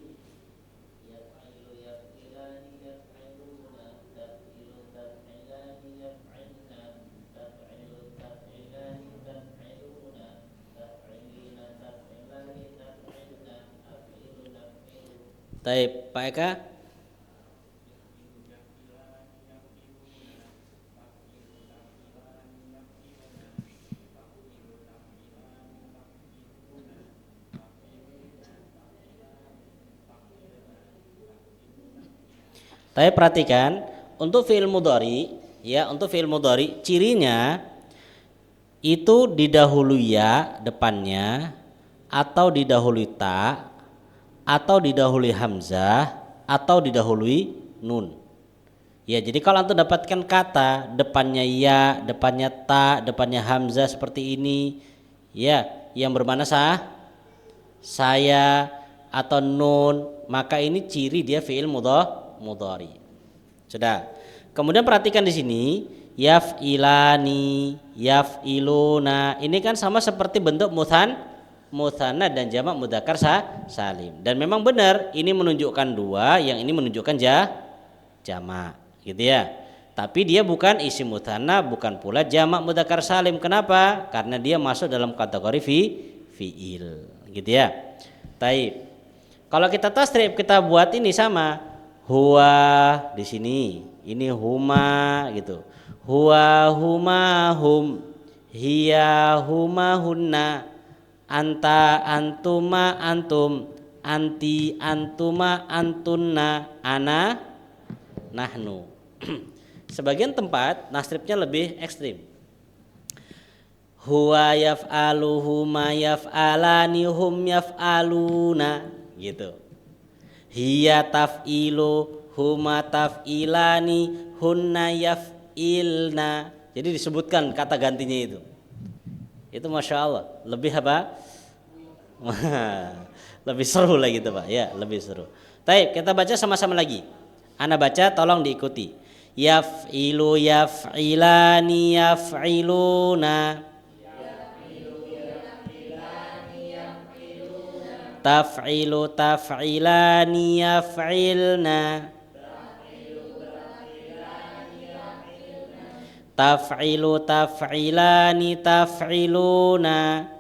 Baik, Pak Eka. Tapi perhatikan untuk fi'il mudhari, ya, untuk fi'il mudhari cirinya itu didahului ya depannya, atau didahului ta, atau didahului hamzah, atau didahului nun. Ya, jadi kalau antum dapatkan kata depannya ya, depannya ta, depannya hamzah seperti ini, ya, yang bermakna saya atau nun, maka ini ciri dia fi'il mudhari. Sudah. Kemudian perhatikan di sini yaf'ilani, yaf'iluna. Ini kan sama seperti bentuk mutsanna dan jamak mudzakkar salim. Dan memang benar ini menunjukkan dua, yang ini menunjukkan jamak, gitu ya. Tapi dia bukan isim mutsanna, bukan pula jamak mudzakkar salim. Kenapa? Karena dia masuk dalam kategori fi'il, gitu ya. Taib. Kalau kita tasrif, kita buat ini sama huwa di sini, ini huma gitu. Huwa huma hum, hiya huma hunna, anta antuma antum, anti antuma antunna, ana nahnu. Sebagian tempat nasrifnya lebih ekstrim. Huwa yaf'alu huma yaf'alani hum yaf'aluna, gitu. Hiya taf'ilu huma taf'ilani hunna yaf'ilna. Jadi disebutkan kata gantinya itu. Itu Masya Allah lebih apa? Lebih seru lah gitu Pak. Ya, lebih seru. Baik, kita baca sama-sama lagi. Ana baca, tolong diikuti. Yaf'ilu yaf'ilani yaf'iluna, taf'ilu taf'ilani yaf'ilna, taf'ilu taf'ilani taf'iluna,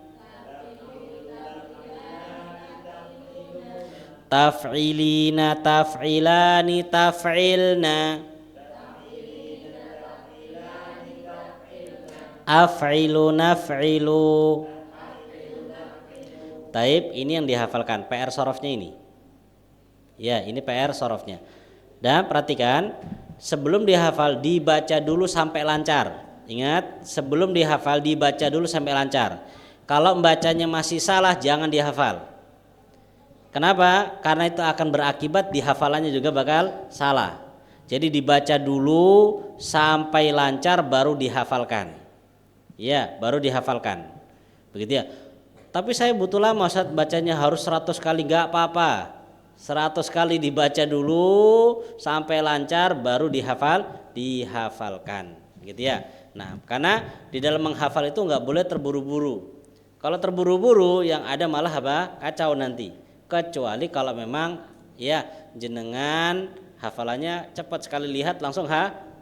taf'ilina taf'ilani taf'ilna, af'ilu naf'ilu. Taib, ini yang dihafalkan, PR sorofnya ini. Ya, ini PR sorofnya. Dan perhatikan, sebelum dihafal dibaca dulu sampai lancar. Ingat, sebelum dihafal dibaca dulu sampai lancar. Kalau membacanya masih salah, jangan dihafal. Kenapa? Karena itu akan berakibat dihafalannya juga bakal salah. Jadi dibaca dulu sampai lancar baru dihafalkan. Ya, baru dihafalkan. Begitu ya. Tapi saya butuh lama Ustaz, bacanya harus 100 kali, enggak apa-apa. 100 kali dibaca dulu sampai lancar baru dihafalkan, gitu ya. Nah, karena di dalam menghafal itu enggak boleh terburu-buru. Kalau terburu-buru yang ada malah apa? Kacau nanti. Kecuali kalau memang ya jenengan hafalannya cepat, sekali lihat langsung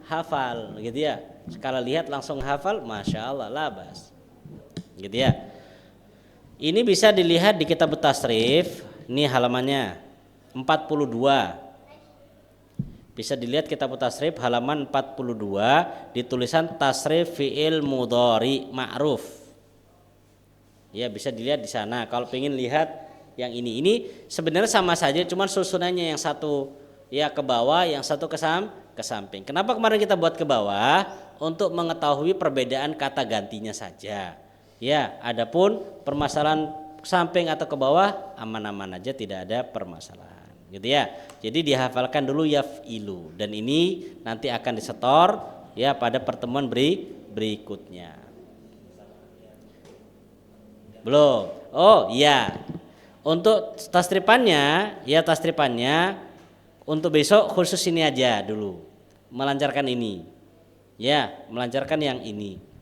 hafal, gitu ya. Sekali lihat langsung hafal, Masya Allah, labas, gitu ya. Ini bisa dilihat di kitab tasrif, ini halamannya 42. Bisa dilihat kitab tasrif halaman 42 di tulisan tasrif fi'il mudhari ma'ruf. Ya, bisa dilihat di sana. Kalau pengen lihat yang ini sebenarnya sama saja, cuman susunannya yang satu ya ke bawah, yang satu ke samping. Kenapa kemarin kita buat ke bawah? Untuk mengetahui perbedaan kata gantinya saja. Ya, adapun permasalahan samping atau ke bawah aman-aman aja, tidak ada permasalahan, gitu ya. Jadi dihafalkan dulu yaf'ilu, dan ini nanti akan disetor ya pada pertemuan berikutnya. Belum? Oh iya. Untuk tasrifannya, ya tasrifannya untuk besok khusus ini aja dulu. Melancarkan ini. Ya, melancarkan yang ini.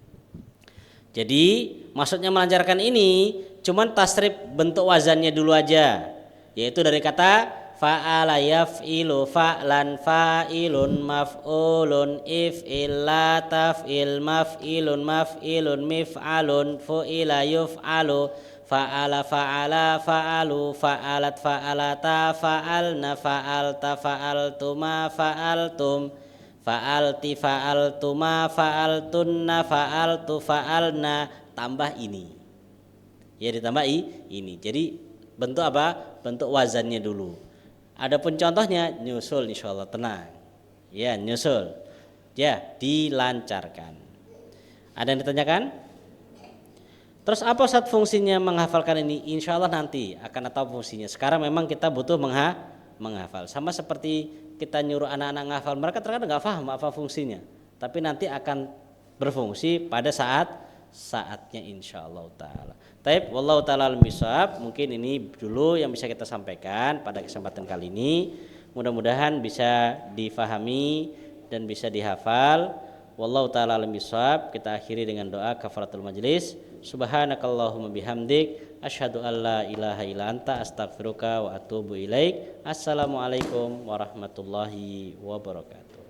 Jadi maksudnya melancarkan ini cuman tasrif bentuk wazannya dulu aja, yaitu dari kata fa'ala yaf'ilu fa'lan fa'ilun maf'ulun if'il la taf'il maf'ilun maf'ilun mif'alun fu'ila yuf'alu fa'ala fa'ala fa'alu fa'alat fa'alata fa'alna fa'alta fa'altuma fa'altum fa'alti fa'altuma fa'altunna fa'altu fa'alna, tambah ini. Ya, ditambah ini. Jadi bentuk apa? Bentuk wazannya dulu. Adapun contohnya nyusul insyaallah, tenang. Ya, nyusul. Ya, dilancarkan. Ada yang ditanyakan? Terus apa Ustaz fungsinya menghafalkan ini? Insya Allah nanti akan tahu fungsinya. Sekarang memang kita butuh menghafal. Sama seperti kita nyuruh anak-anak menghafal, mereka terkadang nggak paham apa fungsinya. Tapi nanti akan berfungsi pada saatnya insya Allah taala. Taib, wallahu taala alam bisawab. Mungkin ini dulu yang bisa kita sampaikan pada kesempatan kali ini. Mudah-mudahan bisa difahami dan bisa dihafal. Wallahu taala alam bisawab. Kita akhiri dengan doa kafaratul majlis. Subhanakallahumma bihamdik asyhadu an la ilaha illa anta astaghfiruka wa atubu ilaik. Assalamualaikum warahmatullahi wabarakatuh.